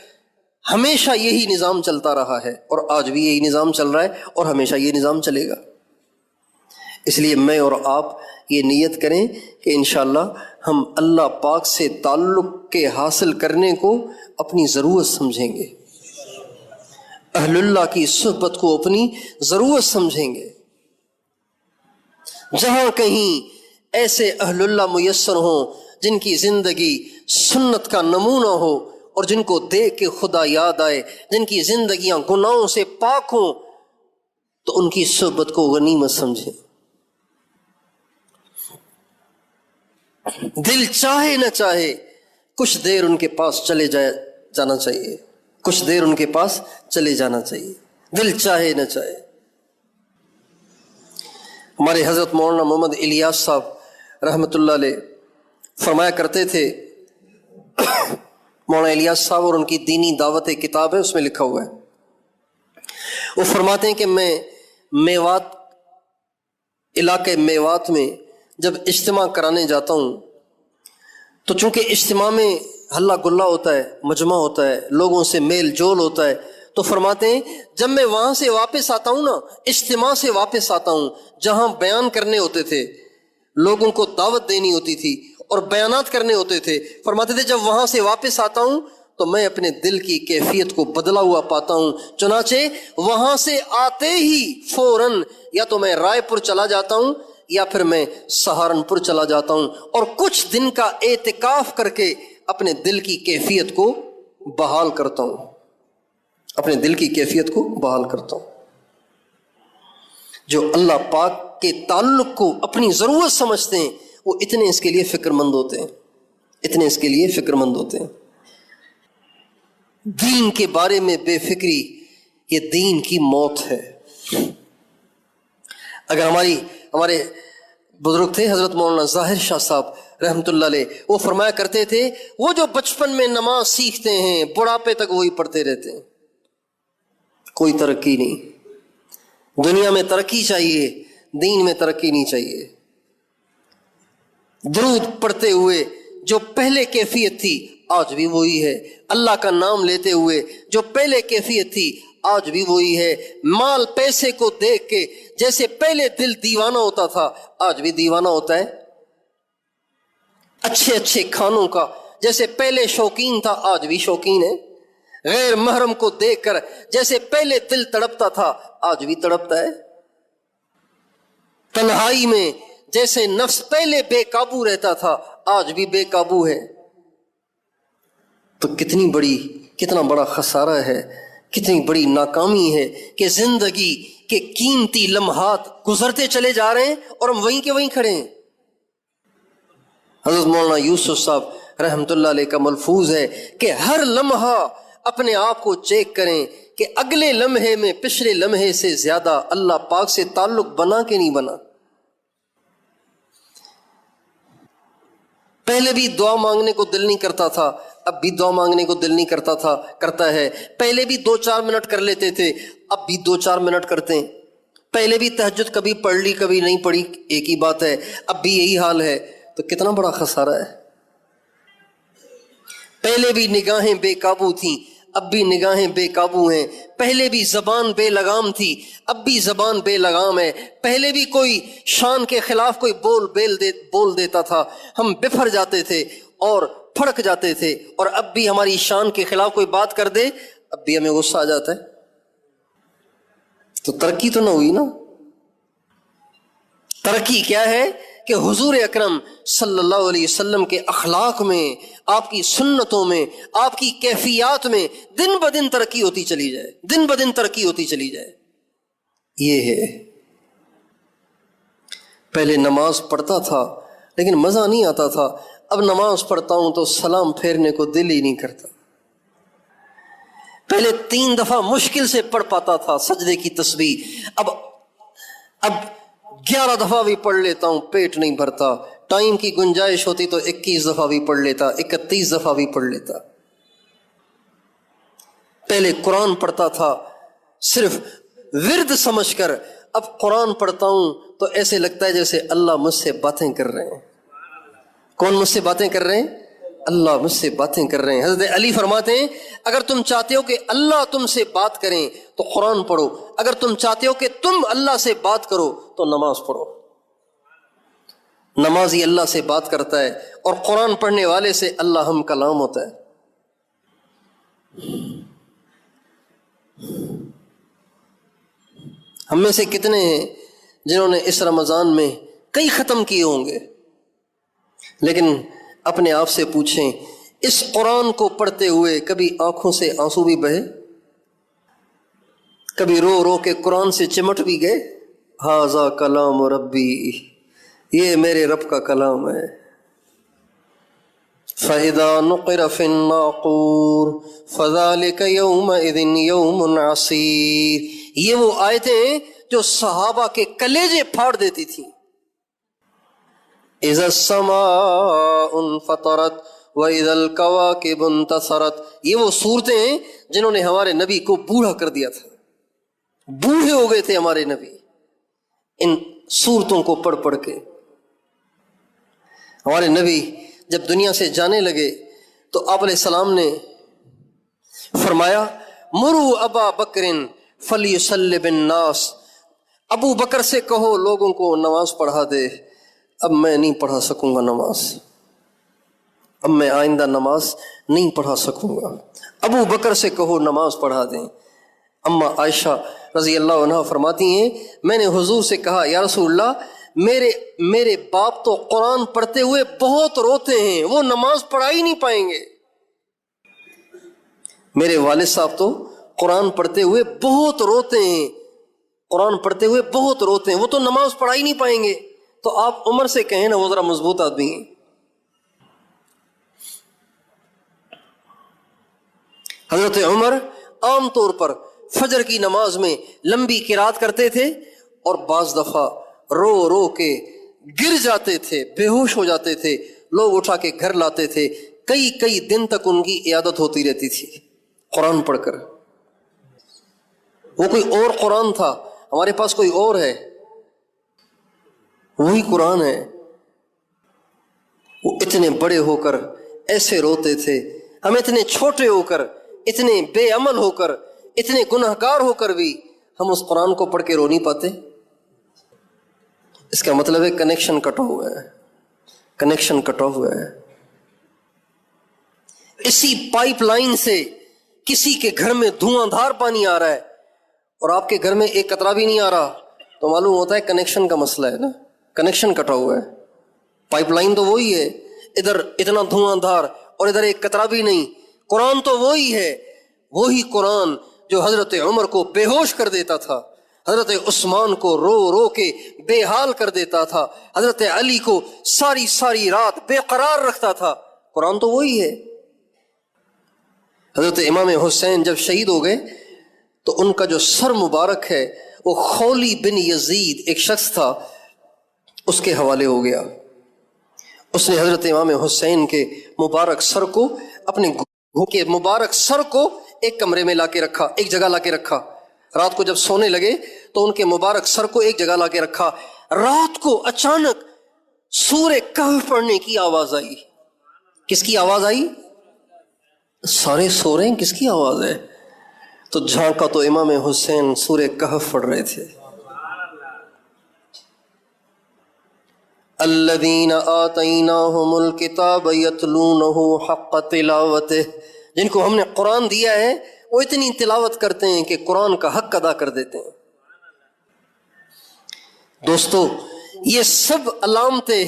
ہمیشہ یہی نظام چلتا رہا ہے، اور آج بھی یہی نظام چل رہا ہے، اور ہمیشہ یہ نظام چلے گا۔ اس لیے میں اور آپ یہ نیت کریں کہ انشاءاللہ ہم اللہ پاک سے تعلق کے حاصل کرنے کو اپنی ضرورت سمجھیں گے، اہل اللہ کی صحبت کو اپنی ضرورت سمجھیں گے۔ جہاں کہیں ایسے اہل اللہ میسر ہوں جن کی زندگی سنت کا نمونہ ہو، اور جن کو دیکھ کے خدا یاد آئے، جن کی زندگیاں گناہوں سے پاک ہوں، تو ان کی صحبت کو غنیمت سمجھیں۔ دل چاہے نہ چاہے کچھ دیر ان کے پاس جانا چاہیے، کچھ دیر ان کے پاس چلے جانا چاہیے، دل چاہے نہ چاہے۔ ہمارے حضرت مولانا محمد الیاس صاحب رحمۃ اللہ علیہ فرمایا کرتے تھے، مولانا الیاس صاحب اور ان کی دینی دعوت ایک کتاب ہے، اس میں لکھا ہوا ہے، وہ فرماتے ہیں کہ میں میوات، علاقے میوات میں جب اجتماع کرانے جاتا ہوں تو چونکہ اجتماع میں ہلا گلا ہوتا ہے، مجمع ہوتا ہے، لوگوں سے میل جول ہوتا ہے، تو فرماتے ہیں جب میں وہاں سے واپس آتا ہوں نا، اجتماع سے واپس آتا ہوں جہاں بیان کرنے ہوتے تھے، لوگوں کو دعوت دینی ہوتی تھی اور بیانات کرنے ہوتے تھے، فرماتے تھے جب وہاں سے واپس آتا ہوں تو میں اپنے دل کی کیفیت کو بدلا ہوا پاتا ہوں. چنانچہ وہاں سے آتے ہی فوراً یا تو میں رائے پور چلا جاتا ہوں یا پھر میں سہارنپور چلا جاتا ہوں اور کچھ دن کا اعتکاف کر کے اپنے دل کی کیفیت کو بحال کرتا ہوں. اپنے دل کی کیفیت کو بحال کرتا ہوں. جو اللہ پاک کے تعلق کو اپنی ضرورت سمجھتے ہیں وہ اتنے اس کے لیے فکر مند ہوتے ہیں، اتنے اس کے لیے فکر مند ہوتے ہیں. دین کے بارے میں بے فکری یہ دین کی موت ہے. اگر ہمارے بزرگ تھے حضرت مولانا ظاہر شاہ صاحب رحمۃ اللہ علیہ، وہ فرمایا کرتے تھے وہ جو بچپن میں نماز سیکھتے ہیں بڑھاپے تک وہی پڑھتے رہتے ہیں، کوئی ترقی نہیں. دنیا میں ترقی چاہیے، دین میں ترقی نہیں چاہیے. درود پڑھتے ہوئے جو پہلے کیفیت تھی آج بھی وہی ہے. اللہ کا نام لیتے ہوئے جو پہلے کیفیت تھی آج بھی وہی ہے. مال پیسے کو دیکھ کے جیسے پہلے دل دیوانہ ہوتا تھا آج بھی دیوانہ ہوتا ہے. اچھے اچھے کھانوں کا جیسے پہلے شوقین تھا آج بھی شوقین ہے. غیر محرم کو دیکھ کر جیسے پہلے دل تڑپتا تھا آج بھی تڑپتا ہے. تنہائی میں جیسے نفس پہلے بے قابو رہتا تھا آج بھی بے قابو ہے. تو کتنا بڑا خسارہ ہے، کتنی بڑی ناکامی ہے کہ زندگی کے قیمتی لمحات گزرتے چلے جا رہے ہیں اور ہم وہیں کے وہیں کھڑے ہیں. حضرت مولانا یوسف صاحب رحمۃ اللہ علیہ کا ملفوظ ہے کہ ہر لمحہ اپنے آپ کو چیک کریں کہ اگلے لمحے میں پچھلے لمحے سے زیادہ اللہ پاک سے تعلق بنا کہ نہیں بنا. پہلے بھی دعا مانگنے کو دل نہیں کرتا تھا، اب بھی دعا مانگنے کو دل نہیں کرتا ہے. پہلے بھی 2-4 منٹ کر لیتے تھے، اب بھی 2-4 منٹ کرتے ہیں. پہلے بھی تہجد کبھی پڑھ لی کبھی نہیں پڑھی، ایک ہی بات ہے، اب بھی یہی حال ہے. تو کتنا بڑا خسارہ ہے. پہلے بھی نگاہیں بے قابو تھیں، اب بھی نگاہیں بے قابو ہیں. پہلے بھی زبان بے لگام تھی، اب بھی زبان بے لگام ہے. پہلے بھی کوئی شان کے خلاف کوئی بول دیتا تھا، ہم بفر جاتے تھے اور پھڑک جاتے تھے، اور اب بھی ہماری شان کے خلاف کوئی بات کر دے اب بھی ہمیں غصہ آ جاتا ہے. تو ترقی تو نہ ہوئی نا. ترقی کیا ہے کہ حضور اکرم صلی اللہ علیہ وسلم کے اخلاق میں، آپ کی سنتوں میں، آپ کی کیفیات میں دن بدن ترقی ہوتی چلی جائے، دن بدن ترقی ہوتی چلی جائے. یہ ہے. پہلے نماز پڑھتا تھا لیکن مزہ نہیں آتا تھا، اب نماز پڑھتا ہوں تو سلام پھیرنے کو دل ہی نہیں کرتا. پہلے 3 دفعہ مشکل سے پڑھ پاتا تھا سجدے کی تسبیح، اب 11 دفعہ بھی پڑھ لیتا ہوں، پیٹ نہیں بھرتا. ٹائم کی گنجائش ہوتی تو 21 دفعہ بھی پڑھ لیتا، 31 دفعہ بھی پڑھ لیتا. پہلے قرآن پڑھتا تھا صرف ورد سمجھ کر، اب قرآن پڑھتا ہوں تو ایسے لگتا ہے جیسے اللہ مجھ سے باتیں کر رہے ہیں. کون مجھ سے باتیں کر رہے ہیں؟ اللہ مجھ سے باتیں کر رہے ہیں. حضرت علی فرماتے ہیں اگر تم چاہتے ہو کہ اللہ تم سے بات کریں تو قرآن پڑھو، اگر تم چاہتے ہو کہ تم اللہ سے بات کرو تو نماز پڑھو. نمازی اللہ سے بات کرتا ہے اور قرآن پڑھنے والے سے اللہ ہم کلام ہوتا ہے. ہم میں سے کتنے ہیں جنہوں نے اس رمضان میں کئی ختم کیے ہوں گے، لیکن اپنے آپ سے پوچھیں اس قرآن کو پڑھتے ہوئے کبھی آنکھوں سے آنسو بھی بہے؟ کبھی رو رو کے قرآن سے چمٹ بھی گئے؟ ھذا کلام ربی، یہ میرے رب کا کلام ہے. فَإِذَا نُقِرَ فِي النَّاقُورِ فَذَلِكَ يَوْمَئِذٍ يَوْمٌ عَسِيرٌ. یہ وہ آیتیں جو صحابہ کے کلیجے پھاڑ دیتی تھیں. اِذَا السَّمَاءُ انفطرت وَإِذَا الْكَوَاكِبُ انتثرت. یہ وہ صورتیں ہیں جنہوں نے ہمارے نبی کو بوڑھا کر دیا تھا، بوڑھے ہو گئے تھے ہمارے نبی ان صورتوں کو پڑھ پڑھ کے. ہمارے نبی جب دنیا سے جانے لگے تو آپ علیہ السلام نے فرمایا مرو ابا بکر فلیصلی بالناس، ابو بکر سے کہو لوگوں کو نماز پڑھا دے، اب میں نہیں پڑھا سکوں گا نماز. اب میں آئندہ نماز نہیں پڑھا سکوں گا. ابو بکر سے کہو نماز پڑھا دیں. اما عائشہ رضی اللہ عنہ فرماتی ہیں میں نے حضور سے کہا یا رسول اللہ میرے باپ تو قرآن پڑھتے ہوئے بہت روتے ہیں، وہ نماز پڑھا ہی نہیں پائیں گے. میرے والد صاحب تو قرآن پڑھتے ہوئے بہت روتے ہیں، قرآن پڑھتے ہوئے بہت روتے ہیں، وہ تو نماز پڑھا ہی نہیں پائیں گے. تو آپ عمر سے کہیں نا، وہ ذرا مضبوط آدمی ہیں. حضرت عمر عام طور پر فجر کی نماز میں لمبی قرات کرتے تھے اور بعض دفعہ رو رو کے گر جاتے تھے، بے ہوش ہو جاتے تھے. لوگ اٹھا کے گھر لاتے تھے، کئی دن تک ان کی عیادت ہوتی رہتی تھی قرآن پڑھ کر. وہ کوئی اور قرآن تھا، ہمارے پاس کوئی اور ہے، وہی قرآن ہے. وہ اتنے بڑے ہو کر ایسے روتے تھے، ہم اتنے چھوٹے ہو کر، اتنے بے عمل ہو کر، اتنے گنہگار ہو کر بھی ہم اس قرآن کو پڑھ کے رو نہیں پاتے. اس کا مطلب ہے کنیکشن کٹا ہوا ہے، کنیکشن کٹا ہوا ہے. اسی پائپ لائن سے کسی کے گھر میں دھواں دھار پانی آ رہا ہے اور آپ کے گھر میں ایک قطرہ بھی نہیں آ رہا، تو معلوم ہوتا ہے کنیکشن کا مسئلہ ہے نا، کنیکشن کٹا ہوا ہے. پائپ لائن تو وہی ہے، ادھر اتنا دھواں دھار اور ادھر ایک قطرہ بھی نہیں. قرآن تو وہی ہے، وہی قرآن جو حضرت عمر کو بے ہوش کر دیتا تھا، حضرت عثمان کو رو رو کے بے حال کر دیتا تھا، حضرت علی کو ساری رات بے قرار رکھتا تھا. قرآن تو وہی ہے. حضرت امام حسین جب شہید ہو گئے تو ان کا جو سر مبارک ہے وہ خولی بن یزید ایک شخص تھا، اس کے حوالے ہو گیا. اس نے حضرت امام حسین کے مبارک سر کو اپنے کے مبارک سر کو ایک کمرے میں لا کے رکھا، ایک جگہ لا کے رکھا. رات کو جب سونے لگے تو ان کے مبارک سر کو ایک جگہ لا کے رکھا. رات کو اچانک سورہ کہف پڑھنے کی آواز آئی. کس کی آواز آئی؟ سارے سو رہے ہیں، کس کی آواز ہے؟ تو جھانکا تو امام حسین سورہ کہف پڑھ رہے تھے. الذین آتیناہم الکتاب یتلونہ حق تلاوتہ، جن کو ہم نے قرآن دیا ہے وہ اتنی تلاوت کرتے ہیں کہ قرآن کا حق ادا کر دیتے ہیں. دوستو یہ سب علامتیں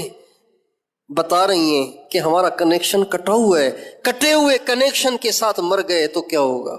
بتا رہی ہیں کہ ہمارا کنیکشن کٹا ہوا ہے. کٹے ہوئے کنیکشن کے ساتھ مر گئے تو کیا ہوگا؟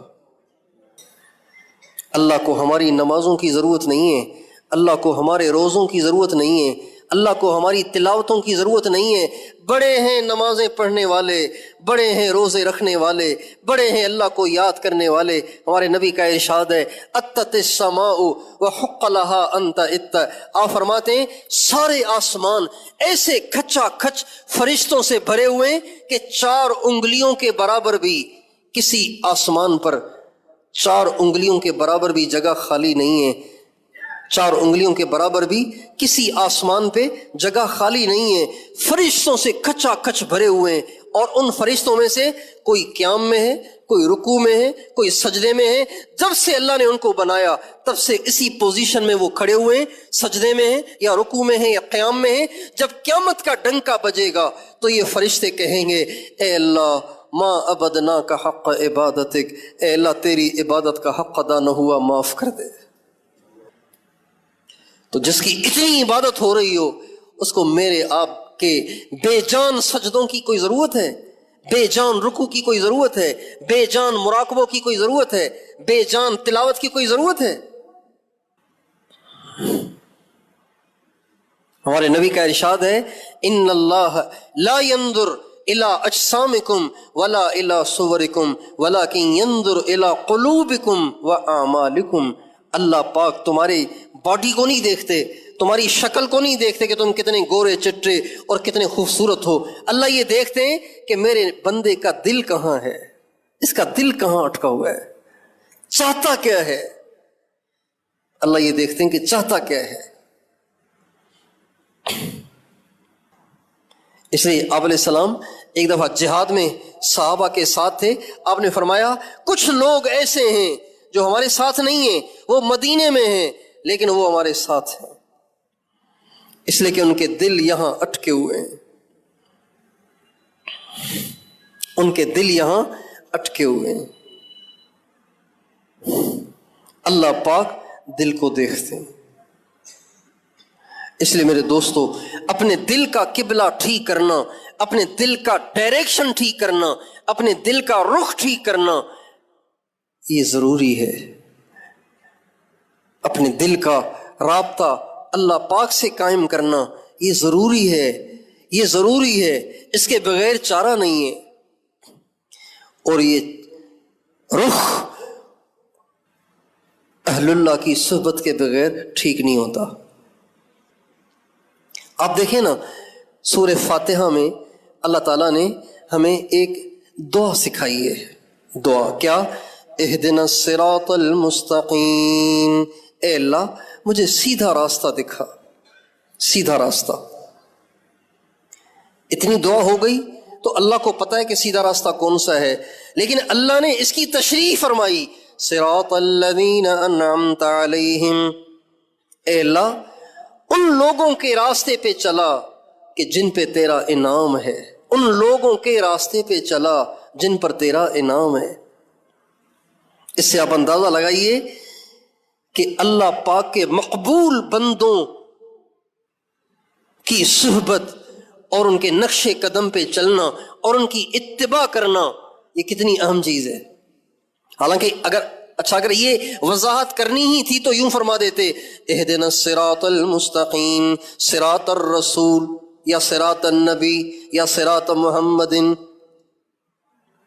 اللہ کو ہماری نمازوں کی ضرورت نہیں ہے، اللہ کو ہمارے روزوں کی ضرورت نہیں ہے، اللہ کو ہماری تلاوتوں کی ضرورت نہیں ہے. بڑے ہیں نمازیں پڑھنے والے، بڑے ہیں روزے رکھنے والے، بڑے ہیں اللہ کو یاد کرنے والے. ہمارے نبی کا ارشاد ہے اتت السماء وحق لها ان تئت. آپ فرماتے ہیں سارے آسمان ایسے کھچا کھچ فرشتوں سے بھرے ہوئے ہیں کہ 4 انگلیوں کے برابر بھی کسی آسمان پر 4 انگلیوں کے برابر بھی جگہ خالی نہیں ہے. 4 انگلیوں کے برابر بھی کسی آسمان پہ جگہ خالی نہیں ہے. فرشتوں سے کھچا کھچ بھرے ہوئے ہیں، اور ان فرشتوں میں سے کوئی قیام میں ہے، کوئی رکوع میں ہے، کوئی سجدے میں ہے. جب سے اللہ نے ان کو بنایا تب سے اسی پوزیشن میں وہ کھڑے ہوئے ہیں، سجدے میں ہیں یا رکوع میں ہیں یا قیام میں ہیں. جب قیامت کا ڈنکا بجے گا تو یہ فرشتے کہیں گے اے اللہ ما عبدنا کا حق عبادتک، اے اللہ تیری عبادت کا حق ادا نہ ہوا، معاف کر دے. تو جس کی اتنی عبادت ہو رہی ہو اس کو میرے آپ کے بے جان سجدوں کی کوئی ضرورت ہے؟ بے جان رکوع کی کوئی ضرورت ہے؟ بے جان مراقبوں کی کوئی ضرورت ہے؟ بے جان تلاوت کی کوئی ضرورت ہے؟ ہمارے نبی کا ارشاد ہے ان اللہ لا ينظر الى اجسامکم ولا الى صورکم ولکن ينظر الى قلوبکم واعمالکم. اللہ پاک تمہاری باڈی کو نہیں دیکھتے، تمہاری شکل کو نہیں دیکھتے کہ تم کتنے گورے چٹے اور کتنے خوبصورت ہو. اللہ یہ دیکھتے ہیں کہ میرے بندے کا دل کہاں ہے، اس کا دل کہاں اٹکا ہوا ہے، چاہتا کیا ہے. اللہ یہ دیکھتے ہیں کہ چاہتا کیا ہے. اس لیے آپ علیہ السلام ایک دفعہ جہاد میں صحابہ کے ساتھ تھے. آپ نے فرمایا کچھ لوگ ایسے ہیں جو ہمارے ساتھ نہیں ہیں، وہ مدینے میں ہیں لیکن وہ ہمارے ساتھ ہیں، اس لیے کہ ان کے دل یہاں اٹکے ہوئے ہیں. ان کے دل یہاں اٹکے ہوئے ہیں۔ اللہ پاک دل کو دیکھتے ہیں۔ اس لیے میرے دوستو، اپنے دل کا قبلہ ٹھیک کرنا، اپنے دل کا ڈائریکشن ٹھیک کرنا، اپنے دل کا رخ ٹھیک کرنا یہ ضروری ہے۔ اپنے دل کا رابطہ اللہ پاک سے قائم کرنا یہ ضروری ہے، یہ ضروری ہے، اس کے بغیر چارہ نہیں ہے۔ اور یہ رخ اہل اللہ کی صحبت کے بغیر ٹھیک نہیں ہوتا۔ آپ دیکھیں نا، سورہ فاتحہ میں اللہ تعالیٰ نے ہمیں ایک دعا سکھائی ہے۔ دعا کیا؟ اہدنا الصراط المستقیم، اے اللہ مجھے سیدھا راستہ دکھا، سیدھا راستہ۔ اتنی دعا ہو گئی تو اللہ کو پتہ ہے کہ سیدھا راستہ کون سا ہے، لیکن اللہ نے اس کی تشریح فرمائی، صراط الذین انعمت علیہم، اے اللہ ان لوگوں کے راستے پہ چلا کہ جن پہ تیرا انعام ہے، ان لوگوں کے راستے پہ چلا جن پر تیرا انعام ہے۔ اس سے آپ اندازہ لگائیے کہ اللہ پاک کے مقبول بندوں کی صحبت اور ان کے نقش قدم پہ چلنا اور ان کی اتباع کرنا یہ کتنی اہم چیز ہے۔ حالانکہ اگر یہ وضاحت کرنی ہی تھی تو یوں فرما دیتے، اہدنا الصراط المستقیم، صراط الرسول یا صراط النبی یا صراط محمد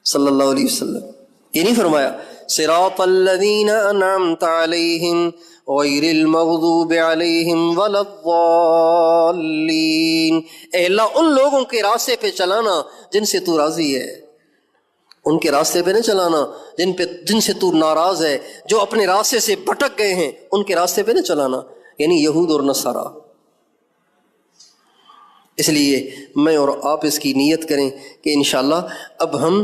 صلی اللہ علیہ وسلم۔ یہ نہیں فرمایا صراط الذین انعمت علیہم غیر المغضوب علیہم ولا الضالین، اے اللہ ان لوگوں کے راستے پہ چلانا جن سے تو راضی ہے، ان کے راستے پہ نہ چلانا جن سے تو ناراض ہے، جو اپنے راستے سے بھٹک گئے ہیں ان کے راستے پہ نہ چلانا، یعنی یہود اور نصارہ۔ اس لیے میں اور آپ اس کی نیت کریں کہ انشاءاللہ اب ہم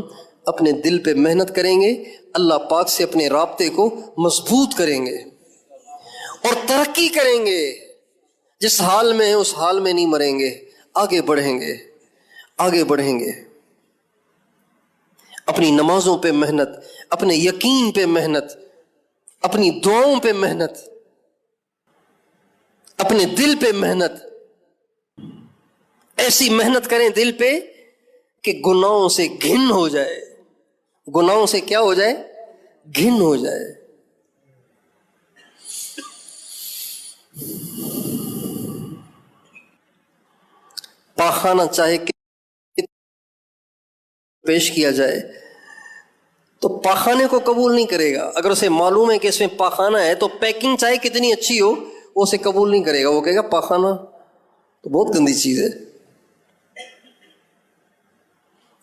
اپنے دل پہ محنت کریں گے، اللہ پاک سے اپنے رابطے کو مضبوط کریں گے اور ترقی کریں گے۔ جس حال میں ہیں اس حال میں نہیں مریں گے، آگے بڑھیں گے، آگے بڑھیں گے۔ اپنی نمازوں پہ محنت، اپنے یقین پہ محنت، اپنی دعاؤں پہ محنت، اپنے دل پہ محنت، ایسی محنت کریں دل پہ کہ گناہوں سے گھن ہو جائے، گناہوں سے کیا ہو جائے؟ گھن ہو جائے۔ پاخانہ چاہے پیش کیا جائے تو پاخانے کو قبول نہیں کرے گا۔ اگر اسے معلوم ہے کہ اس میں پاخانہ ہے تو پیکنگ چاہے کتنی اچھی ہو وہ اسے قبول نہیں کرے گا، وہ کہے گا پاخانہ تو بہت گندی چیز ہے۔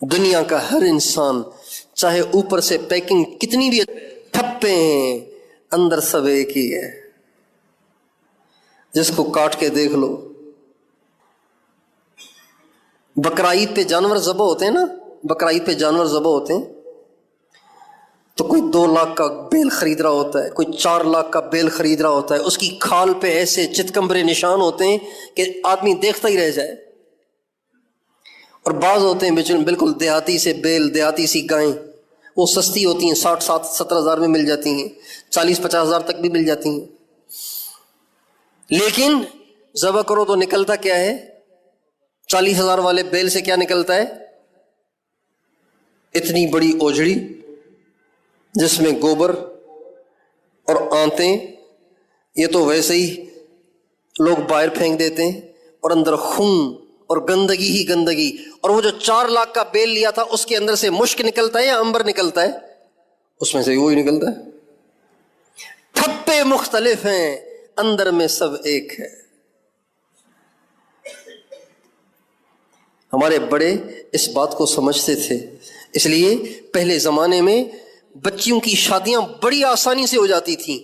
دنیا کا ہر انسان چاہے اوپر سے پیکنگ کتنی بھی ٹھپے ہیں، اندر سب ایک ہی ہے۔ جس کو کاٹ کے دیکھ لو، بقرعید پہ جانور ذبح ہوتے ہیں نا، بقرعید پہ جانور ذبح ہوتے ہیں تو کوئی 2 لاکھ کا بیل خرید رہا ہوتا ہے، کوئی 4 لاکھ کا بیل خرید رہا ہوتا ہے، اس کی کھال پہ ایسے چتکمبرے نشان ہوتے ہیں کہ آدمی دیکھتا ہی رہ جائے۔ اور بعض ہوتے ہیں بالکل دیہاتی سے بیل، دیہاتی سی گائیں، وہ سستی ہوتی ہیں، 60-70 ہزار میں مل جاتی ہیں، 40-50 ہزار تک بھی مل جاتی ہیں، لیکن ذبح کرو تو نکلتا کیا ہے؟ 40 ہزار والے بیل سے کیا نکلتا ہے؟ اتنی بڑی اوجڑی جس میں گوبر اور آنتیں، یہ تو ویسے ہی لوگ باہر پھینک دیتے ہیں، اور اندر خون اور گندگی ہی گندگی۔ اور وہ جو 4 لاکھ کا بیل لیا تھا اس کے اندر سے مشک نکلتا ہے یا عنبر نکلتا ہے؟ اس میں سے وہی نکلتا ہے۔ ٹھپے مختلف ہیں، اندر میں سب ایک ہے۔ ہمارے بڑے اس بات کو سمجھتے تھے، اس لیے پہلے زمانے میں بچیوں کی شادیاں بڑی آسانی سے ہو جاتی تھیں،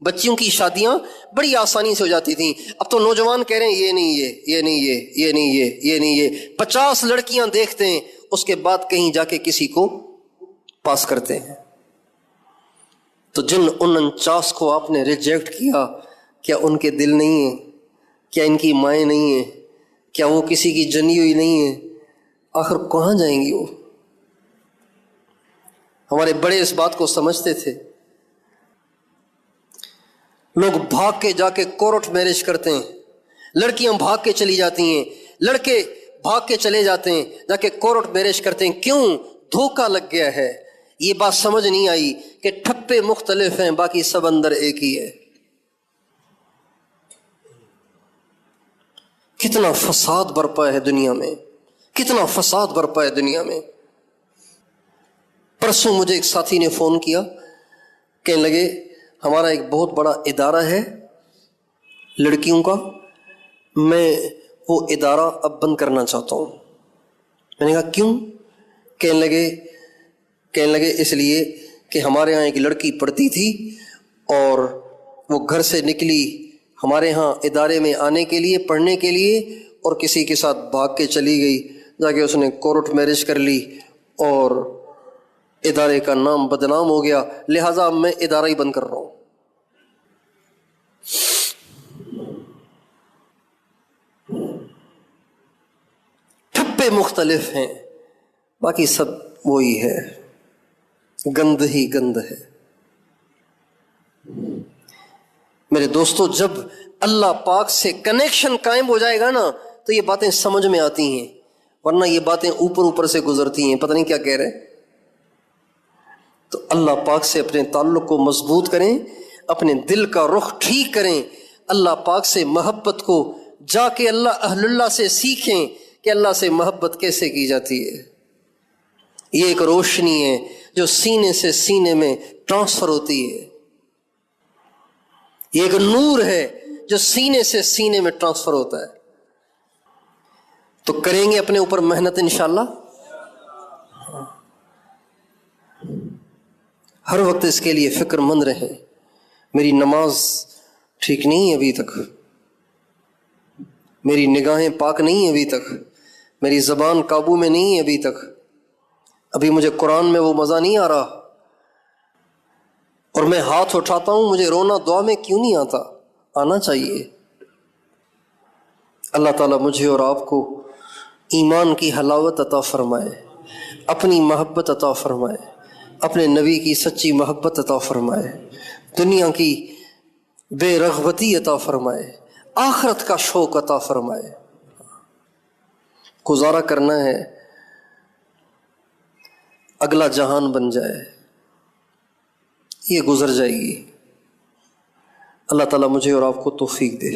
بچیوں کی شادیاں بڑی آسانی سے ہو جاتی تھیں۔ اب تو نوجوان کہہ رہے ہیں یہ نہیں یہ نہیں یہ نہیں یہ نہیں یہ، 50 لڑکیاں دیکھتے ہیں، اس کے بعد کہیں جا کے کسی کو پاس کرتے ہیں۔ تو جن 49 کو آپ نے ریجیکٹ کیا، کیا ان کے دل نہیں ہیں؟ کیا ان کی مائیں نہیں ہیں؟ کیا وہ کسی کی جنی ہوئی نہیں ہے؟ آخر کہاں جائیں گی وہ؟ ہمارے بڑے اس بات کو سمجھتے تھے. لوگ بھاگ کے جا کے کورٹ میرج کرتے ہیں، لڑکیاں بھاگ کے چلی جاتی ہیں، لڑکے بھاگ کے چلے جاتے ہیں، جا کے کورٹ میرج کرتے ہیں. کیوں؟ دھوکہ لگ گیا ہے. یہ بات سمجھ نہیں آئی کہ ٹھپے مختلف ہیں، باقی سب اندر ایک ہی ہے. کتنا فساد برپا ہے دنیا میں، کتنا فساد برپا ہے دنیا میں. پرسوں مجھے ایک ساتھی نے فون کیا، کہنے لگے ہمارا ایک بہت بڑا ادارہ ہے لڑکیوں کا، میں وہ ادارہ اب بند کرنا چاہتا ہوں. میں نے کہا کیوں؟ کہنے لگے اس لیے کہ ہمارے ہاں ایک لڑکی پڑھتی تھی اور وہ گھر سے نکلی ہمارے ہاں ادارے میں آنے کے لیے، پڑھنے کے لیے، اور کسی کے ساتھ بھاگ کے چلی گئی، جا کے اس نے کورٹ میرج کر لی اور ادارے کا نام بدنام ہو گیا. لہٰذا میں ادارہ ہی بند کر رہا ہوں. ٹھپے مختلف ہیں، باقی سب وہی ہے، گند ہی گند ہے. میرے دوستو، جب اللہ پاک سے کنیکشن قائم ہو جائے گا نا تو یہ باتیں سمجھ میں آتی ہیں، ورنہ یہ باتیں اوپر سے گزرتی ہیں، پتہ نہیں کیا کہہ رہے. تو اللہ پاک سے اپنے تعلق کو مضبوط کریں، اپنے دل کا رخ ٹھیک کریں، اللہ پاک سے محبت کو جا کے اہل اللہ سے سیکھیں کہ اللہ سے محبت کیسے کی جاتی ہے. یہ ایک روشنی ہے جو سینے سے سینے میں ٹرانسفر ہوتی ہے. یہ ایک نور ہے جو سینے سے سینے میں ٹرانسفر ہوتا ہے. تو کریں گے اپنے اوپر محنت انشاءاللہ. ہر وقت اس کے لیے فکر مند رہیں. میری نماز ٹھیک نہیں ہے ابھی تک، میری نگاہیں پاک نہیں ہیں ابھی تک، میری زبان قابو میں نہیں ہے ابھی تک، ابھی مجھے قرآن میں وہ مزہ نہیں آ رہا، اور میں ہاتھ اٹھاتا ہوں مجھے رونا دعا میں کیوں نہیں آتا؟ آنا چاہیے. اللہ تعالیٰ مجھے اور آپ کو ایمان کی حلاوت عطا فرمائے، اپنی محبت عطا فرمائے، اپنے نبی کی سچی محبت عطا فرمائے، دنیا کی بے رغبتی عطا فرمائے، آخرت کا شوق عطا فرمائے. گزارا کرنا ہے، اگلا جہان بن جائے، یہ گزر جائے گی. اللہ تعالیٰ مجھے اور آپ کو توفیق دے.